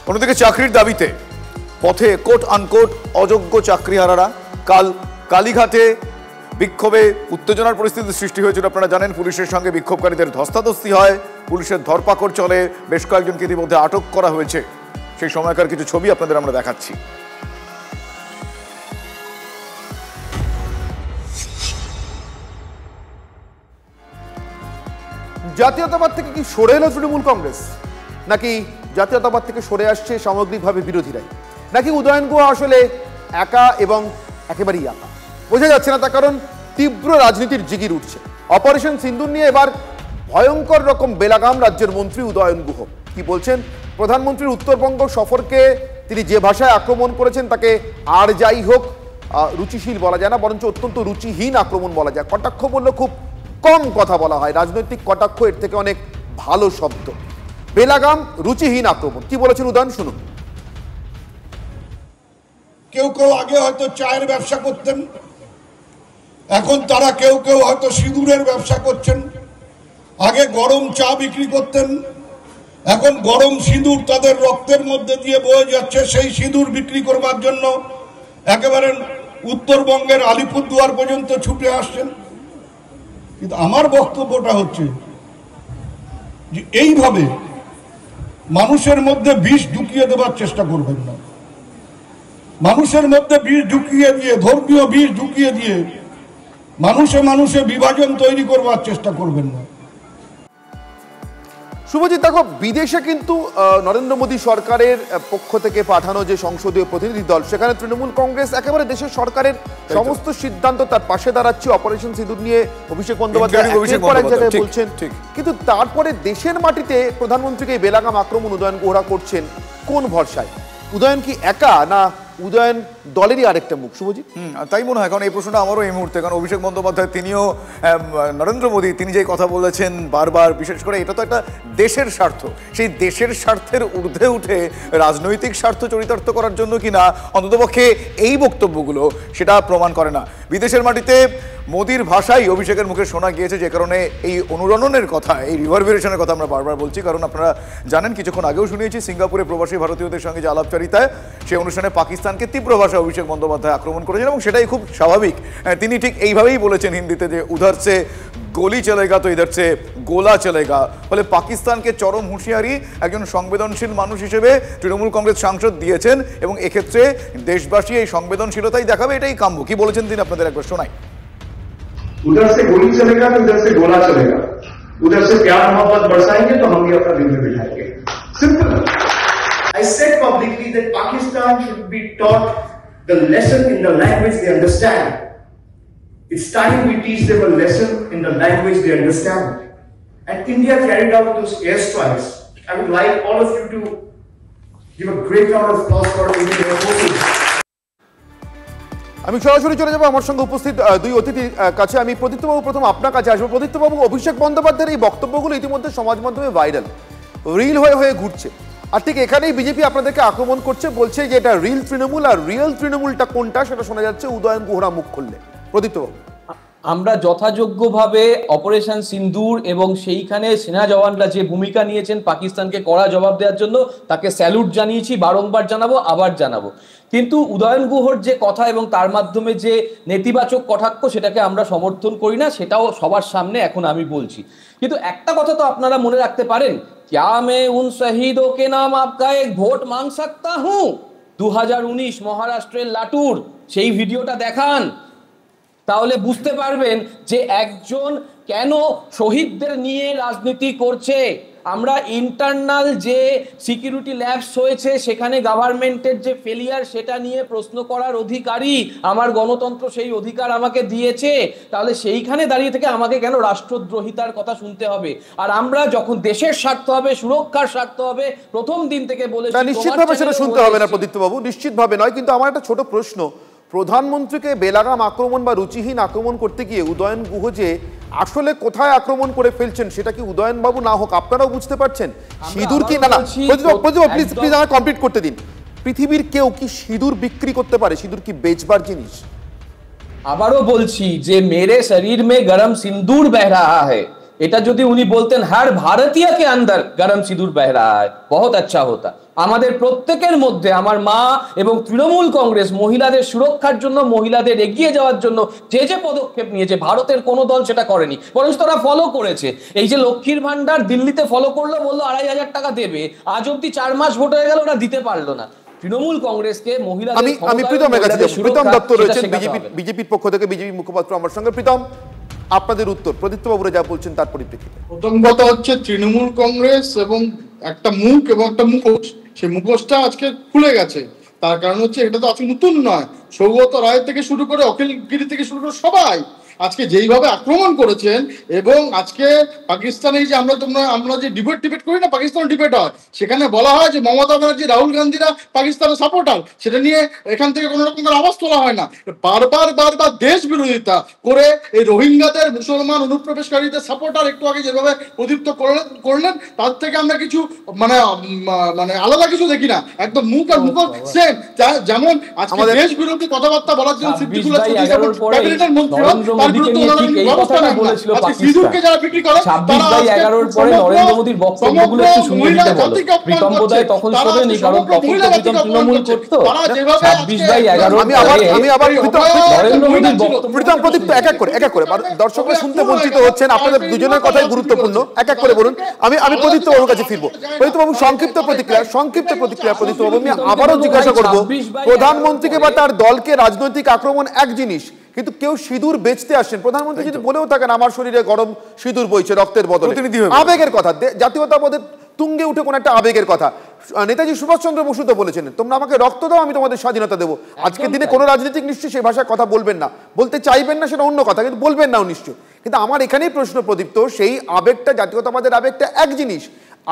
অন্যদিকে চাকরির দাবিতে পথে কোট আনকোট অযোগ্য চাকরিহারারা। কাল কালীঘাটে বিক্ষোভে উত্তেজনার পরিস্থিতির সৃষ্টি হয়েছিল, আপনারা জানেন। পুলিশের সঙ্গে বিক্ষোভকারীদের ধস্তাধস্তি হয়, পুলিশের ধরপাকড় চলে, বেশ কয়েকজনকে ইতিমধ্যে আটক করা হয়েছে। সেই সময়কার কিছু ছবি আপনাদের আমরা দেখাচ্ছি। জাতীয়তাবাদ থেকে কি সরে এলো তৃণমূল কংগ্রেস, নাকি জাতীয়তাবাদ থেকে সরে আসছে সামগ্রিকভাবে বিরোধীরাই, নাকি উদয়ন গুহা আসলে একা এবং একেবারেই একা? বোঝা যাচ্ছে না, তার কারণ তীব্র রাজনীতির জিগির উঠছে। অপারেশন সিন্দুর নিয়ে এবার ভয়ঙ্কর রকম বেলাগাম রাজ্যের মন্ত্রী উদয়ন গুহ। কি বলছেন? প্রধানমন্ত্রীর উত্তরবঙ্গ সফরকে তিনি যে ভাষায় আক্রমণ করেছেন, তাকে আর যাই হোক রুচিশীল বলা যায় না, বরঞ্চ অত্যন্ত রুচিহীন আক্রমণ বলা যায়। কটাক্ষ বললে খুব কম কথা বলা হয়, রাজনৈতিক কটাক্ষ এর থেকে অনেক ভালো শব্দ। বেলাগাম রুচিহীন আক্রমণ, কি বলেছেন উদয়ন শুনুন। কেউ কেউ আগে হয়তো চায়ের ব্যবসা করতেন, এখন তারা কেউ কেউ হয়তো সিঁদুরের ব্যবসা করছেন। আগে গরম চা বিক্রি করতেন, এখন গরম সিঁদুর তাদের রক্তের মধ্যে দিয়ে বয়ে যাচ্ছে। সেই সিঁদুর বিক্রি করবার জন্য একেবারে উত্তরবঙ্গের আলিপুরদুয়ার পর্যন্ত ছুটে আসছেন। কিন্তু আমার বক্তব্যটা হচ্ছে যে এইভাবে মানুষের মধ্যে বিষ ঢুকিয়ে দেবার চেষ্টা করবেন না। মানুষের মধ্যে বিষ ঢুকিয়ে দিয়ে, ধর্মীয় বিষ ঢুকিয়ে দিয়ে মানুষে মানুষে বিভাজন তৈরি করবার চেষ্টা করবেন না। শুভজিৎ, দেখো বিদেশে কিন্তু নরেন্দ্র মোদী সরকারের পক্ষ থেকে পাঠানো যে সংসদীয় প্রতিনিধি দল, সেখানে তৃণমূল কংগ্রেস একেবারে দেশের সরকারের সমস্ত সিদ্ধান্ত তার পাশে দাঁড়াচ্ছে। অপারেশন সিঁদুর নিয়ে অভিষেক বন্দ্যোপাধ্যায় বলছেন, কিন্তু তারপরে দেশের মাটিতে প্রধানমন্ত্রীকে বেলাগাম আক্রমণ উদয়ন গুহরা করছেন কোন ভরসায়? উদয়ন কি একা, না উদয়ন দলেরই আরেকটা মুখ? শুভজিৎ, তাই মনে হয়, কারণ এই প্রশ্নটা আমারও এই মুহূর্তে, কারণ অভিষেক বন্দ্যোপাধ্যায় তিনিও নরেন্দ্র মোদী তিনি যে কথা বলেছেন বারবার, বিশেষ করে এটা তো একটা দেশের স্বার্থ, সেই দেশের স্বার্থের ঊর্ধ্বে উঠে রাজনৈতিক স্বার্থ চরিতার্থ করার জন্য কিনা অন্ততপক্ষে এই বক্তব্যগুলো সেটা প্রমাণ করে না। বিদেশের মাটিতে মোদির ভাষাই অভিষেকের মুখে শোনা গিয়েছে, যে কারণে এই অনুরণনের কথা, এই রিভারবেরেশনের কথা আমরা বারবার বলছি। কারণ আপনারা জানেন, কিছুক্ষণ আগেও শুনিয়েছি সিঙ্গাপুরে প্রবাসী ভারতীয়দের সঙ্গে যে আলাপচারিতায়, সেই অনুষ্ঠানে পাকিস্তানকে তীব্র ভাষায় অভিষেক বন্দ্যোপাধ্যায় আক্রমণ করেছেন, এবং সেটাই খুব স্বাভাবিক। তিনি ঠিক এইভাবেই বলেছেন হিন্দিতে যে উধার সে গলি চলেগা তো ইধার সে গোলা চলেগা। ফলে পাকিস্তানকে চরম হুঁশিয়ারি একজন সংবেদনশীল মানুষ হিসেবে তৃণমূল কংগ্রেস সাংসদ দিয়েছেন, এবং এক্ষেত্রে দেশবাসী এই সংবেদনশীলতাই দেখাবে, এটাই কাম্য। কি বলেছেন তিনি আপনাদের একবার শোনাই। उधर से गोली चलेगा तो इधर से गोला चलेगा, उधर से प्यार मोहब्बत बरसाएंगे तो हम भी अपना दिल में बिठाएंगे। Simple. I said publicly that Pakistan should be taught the lesson in the language they understand. It's time we teach them a lesson in the language they understand. And India carried out those airstrikes. I would like all of you to give a great round of applause for Indian Air Forces. আমি সরাসরি চলে যাবো আমার সঙ্গে উপস্থিত দুই অতিথির কাছে। আমি প্রদীপ্তবাবু প্রথম আপনার কাছে আসবো। প্রদীপ্তবাবু, অভিষেক বন্দ্যোপাধ্যায়ের এই বক্তব্যগুলো ইতিমধ্যে সমাজ মাধ্যমে ভাইরাল, রিল হয়ে হয়ে ঘুরছে, আর ঠিক এখানেই বিজেপি আপনাদেরকে আক্রমণ করছে, বলছে যে এটা রিল তৃণমূল, আর রিয়েল তৃণমূলটা কোনটা সেটা শোনা যাচ্ছে উদয়ন গুহরা মুখ খুললে। প্রদীপ্তবাবু, আমরা যথাযোগ্যভাবে অপারেশন সিন্দুর এবং সেইখানে সেনা জওয়ানরা যে ভূমিকা নিয়েছেন পাকিস্তানকে কড়া জবাব দেওয়ার জন্য, তাকে স্যালুট জানিয়েছি, বারংবার জানাবো, আবার জানাবো। কিন্তু উদয়ন গুহর যে কথা এবং তার মাধ্যমে যে নেতিবাচক কটাক্ষ, সেটাকে আমরা সমর্থন করি না, সেটাও সবার সামনে এখন আমি বলছি। কিন্তু একটা কথা তো আপনারা মনে রাখতে পারেন, क्या मैं उन शहीदों के नाम आपका एक वोट मांग सकता हूं? 2019 মহারাষ্ট্রের লাটুর সেই ভিডিওটা দেখান, তাহলে বুঝতে পারবেন যে একজন কেন শহীদদের নিয়ে রাজনীতি করছে। আমরা ইন্টারনাল যে সিকিউরিটি ল্যাবস হয়েছে, সেখানে গভর্নমেন্টের যে ফেলিয়ার, সেটা নিয়ে প্রশ্ন করার অধিকারী আমার গণতন্ত্র, সেই অধিকার আমাকে দিয়েছে। তাহলে সেইখানে দাঁড়িয়ে থেকে আমাকে কেন রাষ্ট্রদ্রোহিতার কথা শুনতে হবে? আর আমরা যখন দেশের স্বার্থ হবে, সুরক্ষার স্বার্থ হবে, প্রথম দিন থেকে বলেছি নিশ্চিতভাবে সেটা শুনতে হবে না প্রদীপ্তবাবু, নিশ্চিতভাবে নয়। কিন্তু আমার একটা ছোট প্রশ্ন, প্রধানমন্ত্রীকে বেলাগাম আক্রমণ বা রুচিহীন আক্রমণ করতে গিয়ে উদয়ন গুহ যে আসলে কোথায় আক্রমণ করে ফেলছেন, সেটা কি উদয়ন বাবু না হোক আপনারাও বুঝতে পারছেন? সিঁদুর কি, না না প্লিজ প্লিজ আমার কমপ্লিট করতে দিন। পৃথিবীর কেউ কি সিঁদুর বিক্রি করতে পারে? সিঁদুর কি বেচবার জিনিস? আবারও বলছি যে মেরে শরীর মে গরম সিন্দুর বহ রাহা হ্যায়, এটা যদি উনি বলতেন হর ভারতীয় কে আন্দর গরম সিঁদুর বহ রাহা হ্যায়, বহুত আচ্ছা হতা। আমাদের প্রত্যেকের মধ্যে, আমার মা এবং তৃণমূল কংগ্রেস মহিলাদের সুরক্ষার জন্য, মহিলাদের এগিয়ে যাওয়ার জন্য যে যে পদক্ষেপ নিয়েছে, ভারতের কোনো দল সেটা করেনি, বরং তারা ফলো করেছে। এই যে লক্ষ্মীর ভান্ডার দিল্লিতে ফলো করলো, বললো 2500 টাকা দেবে, আজ অব্দি 4 মাস ভোট হয়ে গেল, ওরা দিতে পারলো না। তৃণমূল কংগ্রেসকে মহিলাদের, আমি প্রীতমের কাছে যাব। প্রীতম দত্ত রয়েছেন বিজেপির পক্ষ থেকে, বিজেপি মুখপাত্র আমার সঙ্গে। প্রীতম, আপনাদের উত্তর প্রদীপ্তবাবুরা যা বলছেন তার পরিপ্রেক্ষিতে। প্রথম কথা হচ্ছে তৃণমূল কংগ্রেস এবং একটা মুখ এবং একটা মুখোশ, সেই মুখোশটা আজকে খুলে গেছে। তার কারণ হচ্ছে এটা তো আজকে নতুন নয়, সৌগত রায় থেকে শুরু করে অখিল গিরি থেকে শুরু করে সবাই আজকে যেইভাবে আক্রমণ করেছেন, এবং আজকে পাকিস্তানে যে আমরা যে ডিবেট করি না, পাকিস্তান ডিবেট হয়, সেখানে বলা হয় যে মমতা ব্যানার্জি রাহুল গান্ধীরা পাকিস্তানের সাপোর্টার, সেটা নিয়ে এখান থেকে কোনো রকম আওয়াজ তোলা হয় না। বারবার দেশ বিরোধিতা করে এই রোহিঙ্গাদের, মুসলমান অনুপ্রবেশকারীদের সাপোর্টার একটু আগে যেভাবে প্রদীপ্ত করলেন, তার থেকে আমরা কিছু মানে আলাদা কিছু দেখি না, একদম মুখ আর মুখ সেম। যেমন আজকে দেশ বিরোধী কথাবার্তা বলার জন্য ক্যাবিনেটের মন্ত্রী ব্যবস্থা নেন না। আজকে সিঁদুরকে যারা বিক্রি করে তারা নরেন্দ্র মোদীর বক্তব্যগুলো একটু শুনিয়ে দিতে বলো। প্রীতম বোধহয় তখন শোনেনি, কারণ তখন তো প্রীতম তৃণমূল করতো। 26/11 আমি আবার নরেন্দ্র মোদীর প্রীতম প্রদীপ এক এক করে দর্শকরা শুনতে বঞ্চিত হচ্ছেন, আপনাদের দুজনের কথাই গুরুত্বপূর্ণ, এক এক করে বলুন। আমি প্রদীপ্ত বাবুর কাছে ফিরবো। প্রদীপ্ত বাবু সংক্ষিপ্ত প্রতিক্রিয়া প্রদীপ্ত বাবু, আমি আবারও জিজ্ঞাসা করবো, প্রধানমন্ত্রীকে বা তার দলকে রাজনৈতিক আক্রমণ এক জিনিস, কিন্তু কেউ সিঁদুর বেচতে আসেন, প্রধানমন্ত্রী যদি বলেও থাকেন আমার শরীরে গরম সিঁদুর বইছে রক্তের বদলে, আবেগের কথা, জাতীয়তাবাদের তুঙ্গে উঠে কোন একটা আবেগের কথা। নেতাজি সুভাষচন্দ্র বসু তো বলেছেন, তোমরা আমাকে রক্ত দাও, আমি তোমাদের স্বাধীনতা দেবো। আজকের দিনে কোনো রাজনীতিক নিশ্চয়ই সেই ভাষায় কথা বলবেন না, বলতে চাইবেন না, সেটা অন্য কথা, কিন্তু বলবেন নাও নিশ্চয়। কিন্তু আমার এখানেই প্রশ্ন প্রদীপ্ত, সেই আবেগটা, জাতীয়তাবাদের আবেগটা এক জিনিস,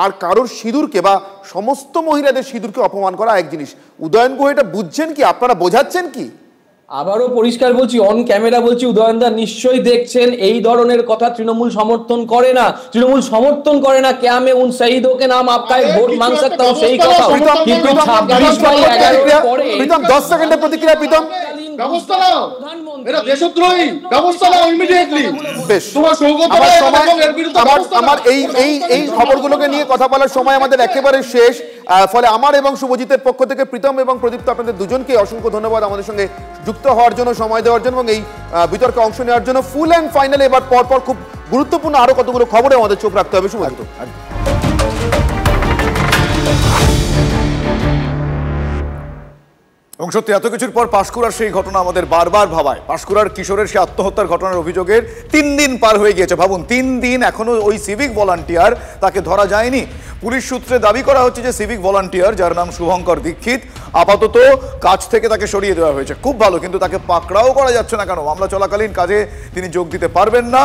আর কারোর সিঁদুরকে বা সমস্ত মহিলাদের সিঁদুরকে অপমান করা এক জিনিস। উদয়ন গুহ এটা বুঝছেন কি? আপনারা বোঝাচ্ছেন কি? আবারও পরিষ্কার বলছি, অন ক্যামেরা বলছি, উদয়নদা নিশ্চয়ই দেখছেন এই ধরনের কথা তৃণমূল সমর্থন করে না। তৃণমূল সমর্থন করে না क्या मैं उन शहीदों के नाम आपका एक वोट मांग सकता हूं, সেই কথা। কিন্তু 26/11 পরে প্রীতম 10 সেকেন্ডের প্রতিক্রিয়া। প্রীতম ব্যবস্থা নাও, এটা দেশদ্রোহী, ব্যবস্থা নাও ইমিডিয়েটলি। বেশ, তোমার সৌগত এবং এর বিরুদ্ধে আমার এই খবরগুলোকে নিয়ে কথা বলার সময় আমাদের একেবারে শেষ। ফলে আমার এবং শুভজিতের পক্ষ থেকে প্রীতম এবং প্রদীপ্ত আপনাদের দুজনকে অসংখ্য ধন্যবাদ আমাদের সঙ্গে যুক্ত হওয়ার জন্য, সময় দেওয়ার জন্য এবং এই বিতর্কে অংশ নেওয়ার জন্য। ফুল অ্যান্ড ফাইনালে এবার পরপর খুব গুরুত্বপূর্ণ আরো কতগুলো খবরে আমাদের চোখ রাখতে হবে। শুভজিৎ, এবং সত্যি এত কিছুর পর পাঁশকুড়ার সেই ঘটনা আমাদের বারবার ভাবায়। পাঁশকুড়ার কিশোরের সেই আত্মহত্যার ঘটনার অভিযোগের 3 দিন পার হয়ে গিয়েছে। ভাবুন, 3 দিন এখনো ওই সিভিক ভলান্টিয়ার তাকে ধরা যায়নি। পুলিশ সূত্রে দাবি করা হচ্ছে যে সিভিক ভলান্টিয়ার, যার নাম শুভঙ্কর দীক্ষিত, আপাতত কাজ থেকে তাকে সরিয়ে দেওয়া হয়েছে। খুব ভালো, কিন্তু তাকে পাকড়াও করা যাচ্ছে না কেন? মামলা চলাকালীন কাজে তিনি যোগ দিতে পারবেন না।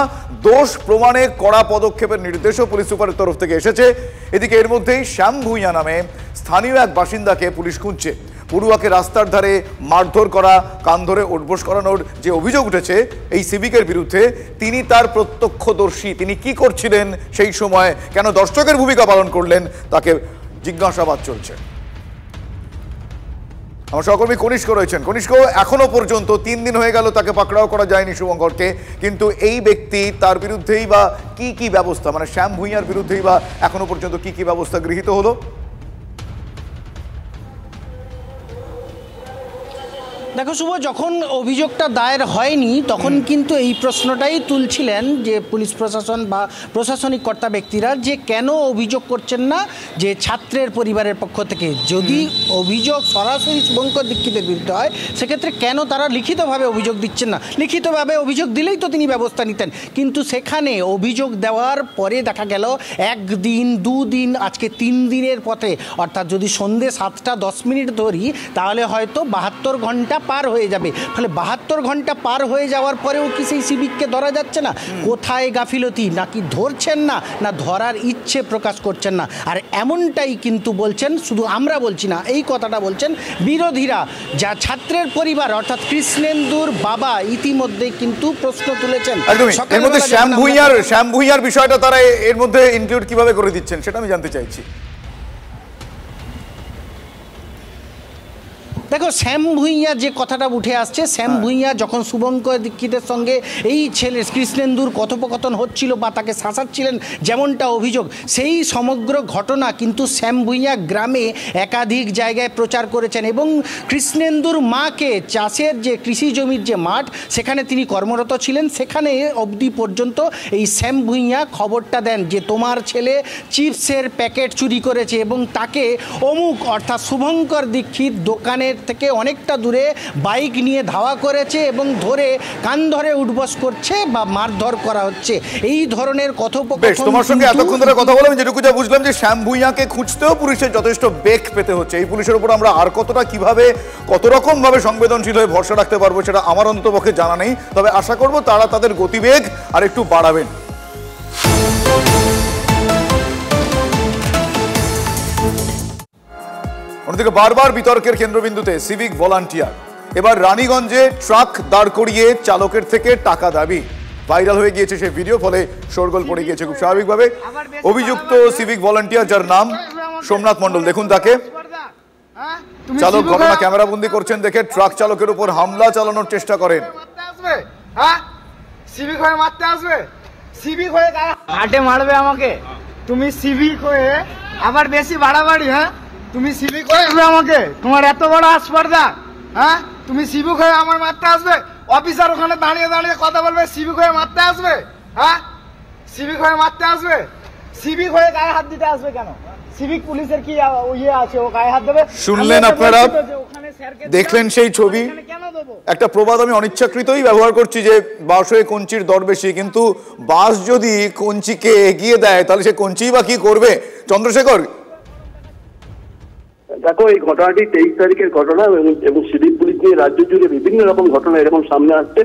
দোষ প্রমাণে কড়া পদক্ষেপের নির্দেশও পুলিশ সুপারের তরফ থেকে এসেছে। এদিকে এর মধ্যেই শ্যাম ভূঁইয়া নামে স্থানীয় এক বাসিন্দাকে পুলিশ খুঁজছে। পড়ুয়াকে রাস্তার ধারে মারধর করা, কান ধরে উঠবোস করানোর যে অভিযোগ উঠেছে এই সিভিকের বিরুদ্ধে, তিনি তার প্রত্যক্ষদর্শী। তিনি কি করছিলেন সেই সময়, কেন দর্শকের ভূমিকা পালন করলেন, তাকে জিজ্ঞাসাবাদ চলছে। আমার সহকর্মী কনিষ্ক রয়েছেন। কনিষ্ক, এখনো পর্যন্ত 3 দিন হয়ে গেল, তাকে পাকড়াও করা যায়নি শুভঙ্করকে, কিন্তু এই ব্যক্তি, তার বিরুদ্ধেই বা কি ব্যবস্থা, মানে শ্যাম ভূঁইয়ার বিরুদ্ধেই বা এখনো পর্যন্ত কি ব্যবস্থা গৃহীত হলো? দেখো শুভ, যখন অভিযোগটা দায়ের হয়নি তখন কিন্তু এই প্রশ্নটাই তুলছিলেন যে পুলিশ প্রশাসন বা প্রশাসনিক কর্তা ব্যক্তিরা, যে কেন অভিযোগ করছেন না যে ছাত্রের পরিবারের পক্ষ থেকে। যদি অভিযোগ সরাসরি শুভঙ্কর দীক্ষিতের বিরুদ্ধে হয়, সেক্ষেত্রে কেন তারা লিখিতভাবে অভিযোগ দিচ্ছেন না? লিখিতভাবে অভিযোগ দিলেই তো তিনি ব্যবস্থা নিতেন। কিন্তু সেখানে অভিযোগ দেওয়ার পরে দেখা গেল 1 দিন 2 দিন, আজকে 3 দিনের পথে, অর্থাৎ যদি সন্ধ্যে 7:10 ধরি তাহলে হয়তো 72 ঘন্টা পার হয়ে যাবে। ফলে 72 ঘন্টা পার হয়ে যাওয়ার পরেও কি সেই সিভিককে ধরা যাচ্ছে না? কোথায় গাফিলতি? নাকি ধরছেন না, না ধরার ইচ্ছে প্রকাশ করছেন না? আর এমনটাই কিন্তু বলছেন, শুধু আমরা বলছি না, এই কথাটা বলছেন বিরোধীরা। যা ছাত্রের পরিবার অর্থাৎ কৃষ্ণেন্দুর বাবা ইতিমধ্যে কিন্তু প্রশ্ন তুলেছেন। এর মধ্যে শ্যাম ভূঁইয়ার বিষয়টা তারা এর মধ্যে ইনক্লুড কিভাবে করে দিচ্ছেন সেটা আমি জানতে চাইছি। দেখো, শ্যাম ভূঁইয়া যে কথাটা উঠে আসছে, শ্যাম ভূঁইয়া যখন শুভঙ্কর দীক্ষিতের সঙ্গে এই ছেলে কৃষ্ণেন্দুর কথোপকথন হচ্ছিল বা তাকে শাসাচ্ছিলেন যেমনটা অভিযোগ, সেই সমগ্র ঘটনা কিন্তু শ্যাম ভূঁইয়া গ্রামে একাধিক জায়গায় প্রচার করেছেন এবং কৃষ্ণেন্দুর মাকে চাষের যে কৃষি জমির যে মাঠ সেখানে তিনি কর্মরত ছিলেন, সেখানে অবধি পর্যন্ত এই শ্যাম ভূঁইয়া খবরটা দেন যে তোমার ছেলে চিপসের প্যাকেট চুরি করেছে এবং তাকে অমুক অর্থাৎ শুভঙ্কর দীক্ষিত দোকানের থেকে অনেকটা দূরে বাইক নিয়ে ধাওয়া করেছে এবং ধরে কান ধরে উঠবস করছে বা মারধর করা হচ্ছে। এই ধরনের কথোপকথন। তোমার সঙ্গে এতক্ষণ ধরে কথা বললাম, যেটুকু যা বুঝলাম যে শ্যাম ভূঁইয়াকে খুঁজতেও পুলিশের যথেষ্ট বেগ পেতে হচ্ছে। এই পুলিশের উপর আমরা আর কতটা কিভাবে কত রকম ভাবে সংবেদনশীল হয়ে ভরসা রাখতে পারবো সেটা আমার অন্তপক্ষে জানা নেই, তবে আশা করব তারা তাদের গতিবেগ আর একটু বাড়াবেন। অন্যদিকে বারবার বিতর্কের কেন্দ্রবিন্দুতে সিভিক ভলান্টিয়ার। এবার রানীগঞ্জে ট্রাক দাঁড় করিয়ে চালকের থেকে টাকা দাবি। ভাইরাল হয়ে গিয়েছে সেই ভিডিও, ফলে শোরগোল পড়ে গিয়েছে খুব স্বাভাবিকভাবে। অভিযুক্ত সিভিক ভলান্টিয়ার, যার নাম সোমনাথ মণ্ডল, দেখুন তাকে চালক ঘটনা ক্যামেরাবন্দি করছেন দেখে ট্রাক চালকের উপর হামলা চালানোর চেষ্টা করেন। সিভিক হয়ে মারতে আসবে, সিভিক হয়ে ঘাটে মারবে আমাকে, তুমি সিভিক হয়ে আবার বেশি বাড়াবাড়ি। হ্যাঁ, তুমি সিভিক হয়ে আমাকে, তোমার এত বড় আসপর্দা। হ্যাঁ, তুমি সিভিক হয়ে আমার মারতে আসবে, অফিসার ওখানে দাঁড়িয়ে দাঁড়িয়ে কথা বলবে, সিভিক হয়ে মারতে আসবে। হ্যাঁ, সিভিক হয়ে মারতে আসবে, সিভিক হয়ে গায়ে হাত দিতে আসবে কেন? সিভিক পুলিশের কি ইয়ে আছে ও গায়ে হাত দেবে? শুনলেন আপনারা, দেখলেন সেই ছবি। একটা প্রবাদ আমি অনিচ্ছাকৃতই ব্যবহার করছি যে বাঁশ হয়ে কঞ্চির দর বেশি, কিন্তু বাঁশ যদি কঞ্চিকে এগিয়ে দেয় তাহলে সে কঞ্চিই বা কি করবে? চন্দ্রশেখর, দেখো, এই ঘটনাটি 23 তারিখের ঘটনা এবং সিভিক পুলিশ নিয়ে রাজ্য জুড়ে বিভিন্ন রকম ঘটনা এরকম সামনে আসছে।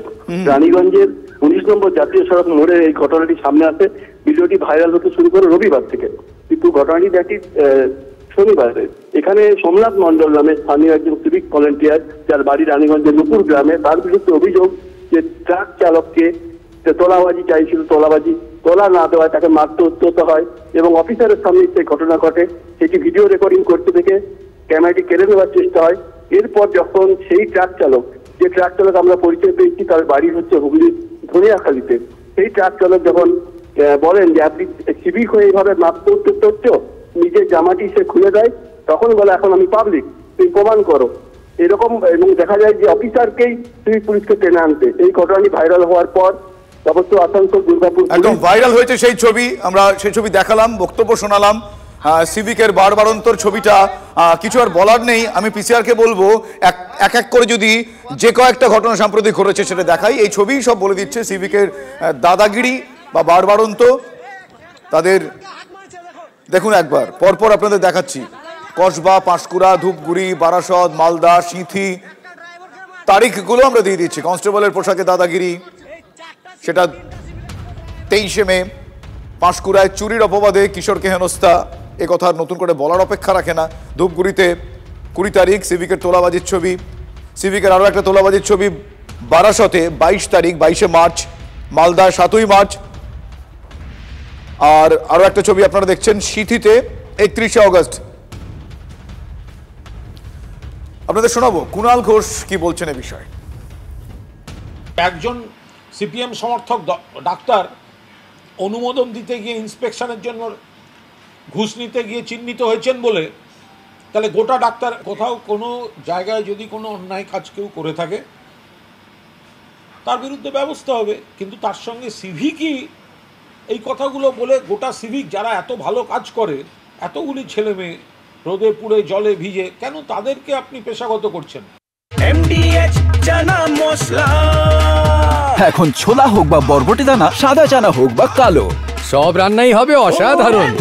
রানীগঞ্জের 19 নম্বর জাতীয় সড়ক মোড়ে এই ঘটনাটি সামনে আসে। ভিডিওটি ভাইরাল হতে শুরু করে রবিবার থেকে, কিন্তু ঘটনাটি দেখি শনিবারে। এখানে সোমনাথ মণ্ডল নামে স্থানীয় একজন সিভিক ভলান্টিয়ার, যার বাড়ি রানীগঞ্জের নুপুর গ্রামে, তার বিরুদ্ধে অভিযোগ যে ট্রাক চালককে তোলাবাজি চাইছিল, তোলা না দেওয়ায় তাকে মারতে উদ্যত হয় এবং অফিসারের সামনে সেই ঘটনা ঘটে। সেটি ভিডিও রেকর্ডিং করতে থেকে ক্যামেরাটি কেড়ে নেওয়ার চেষ্টা হয়। এরপর যখন সেই ট্রাক চালক, যে ট্রাক চালক আমরা পরিচয় পেয়েছি তার বাড়ি হচ্ছে হুগলির ধনিয়াখালীতে, সেই ট্রাক চালক যখন বলেন যে আপনি সিভিক হয়ে এইভাবে মারতে উদ্যত হচ্ছ, নিজের জামাটি সে খুলে দেয়, তখন বলে এখন আমি পাবলিক, তুমি প্রমাণ করো এরকম। এবং দেখা যায় যে অফিসারকেই সিভিক পুলিশকে টেনে আনতে। এই ঘটনাটি ভাইরাল হওয়ার পর অবশ্য আসানসোল দুর্গাপুর একদম ভাইরাল হয়েছে সেই ছবি, আমরা সেই ছবি দেখালাম, বক্তব্য শোনালাম। সিভিকের বাড়বাড়ন্তর ছবিটা কিছু আর বলার নেই। আমি পিসিআরকে বলবো এক এক করে যদি যে কয়েকটা ঘটনা সাম্প্রতিক ঘটেছে সেটা দেখাই। এই ছবি সব বলে দিচ্ছে সিভিকের দাদাগিরি বা বাড়বাড়ন্ত তাদের। দেখুন একবার পরপর আপনাদের দেখাচ্ছি। কসবা, পাঁশকুড়া, ধূপগুড়ি, বারাসত, মালদা, সিঁথি, তারিখগুলো আমরা দিয়ে দিচ্ছি। কনস্টেবলের পোশাকে দাদাগিরি, সেটা 23শে মে। পাঁশকুড়ায় চুরির অপবাদে কিশোরকে হেনস্থা, এ কথা নতুন করে বলার অপেক্ষা রাখে না। ধূপগুড়িতে 20 তারিখ সিভিকের তোলাবাজির ছবি। সিভিকের আরও একটা তোলাবাজির ছবি বারাসতে 22 তারিখ, 22শে মার্চ। মালদায় 7ই মার্চ। আর আরও একটা ছবি আপনারা দেখছেন সিঁথিতে 31শে অগস্ট। আপনাদের শোনাবো কুণাল ঘোষ কি বলছেন এ বিষয়ে। একজন সিপিএম সমর্থক ডাক্তার অনুমোদন দিতে গিয়ে ইন্সপেকশনের জন্য ঘুষ নিতে গিয়ে চিহ্নিত হয়েছেন বলে, তাহলে গোটা ডাক্তার কোথাও কোনো জায়গায় যদি কোনো অন্যায় কাজ কেউ করে থাকে তার বিরুদ্ধে ব্যবস্থা হবে, কিন্তু তার সঙ্গে সিভিকই এই কথাগুলো বলে গোটা সিভিক যারা এত ভালো কাজ করে, এতগুলি ছেলে মেয়ে রোদে পুড়ে জলে ভিজে, কেন তাদেরকে আপনি পেশাগত করছেন? MDH চানা মশলা, এখন ছোলা হোক বা বরবটি দানা, সাদা চানা হোক বা কালো, সব রান্নাই হবে অসাধারণ।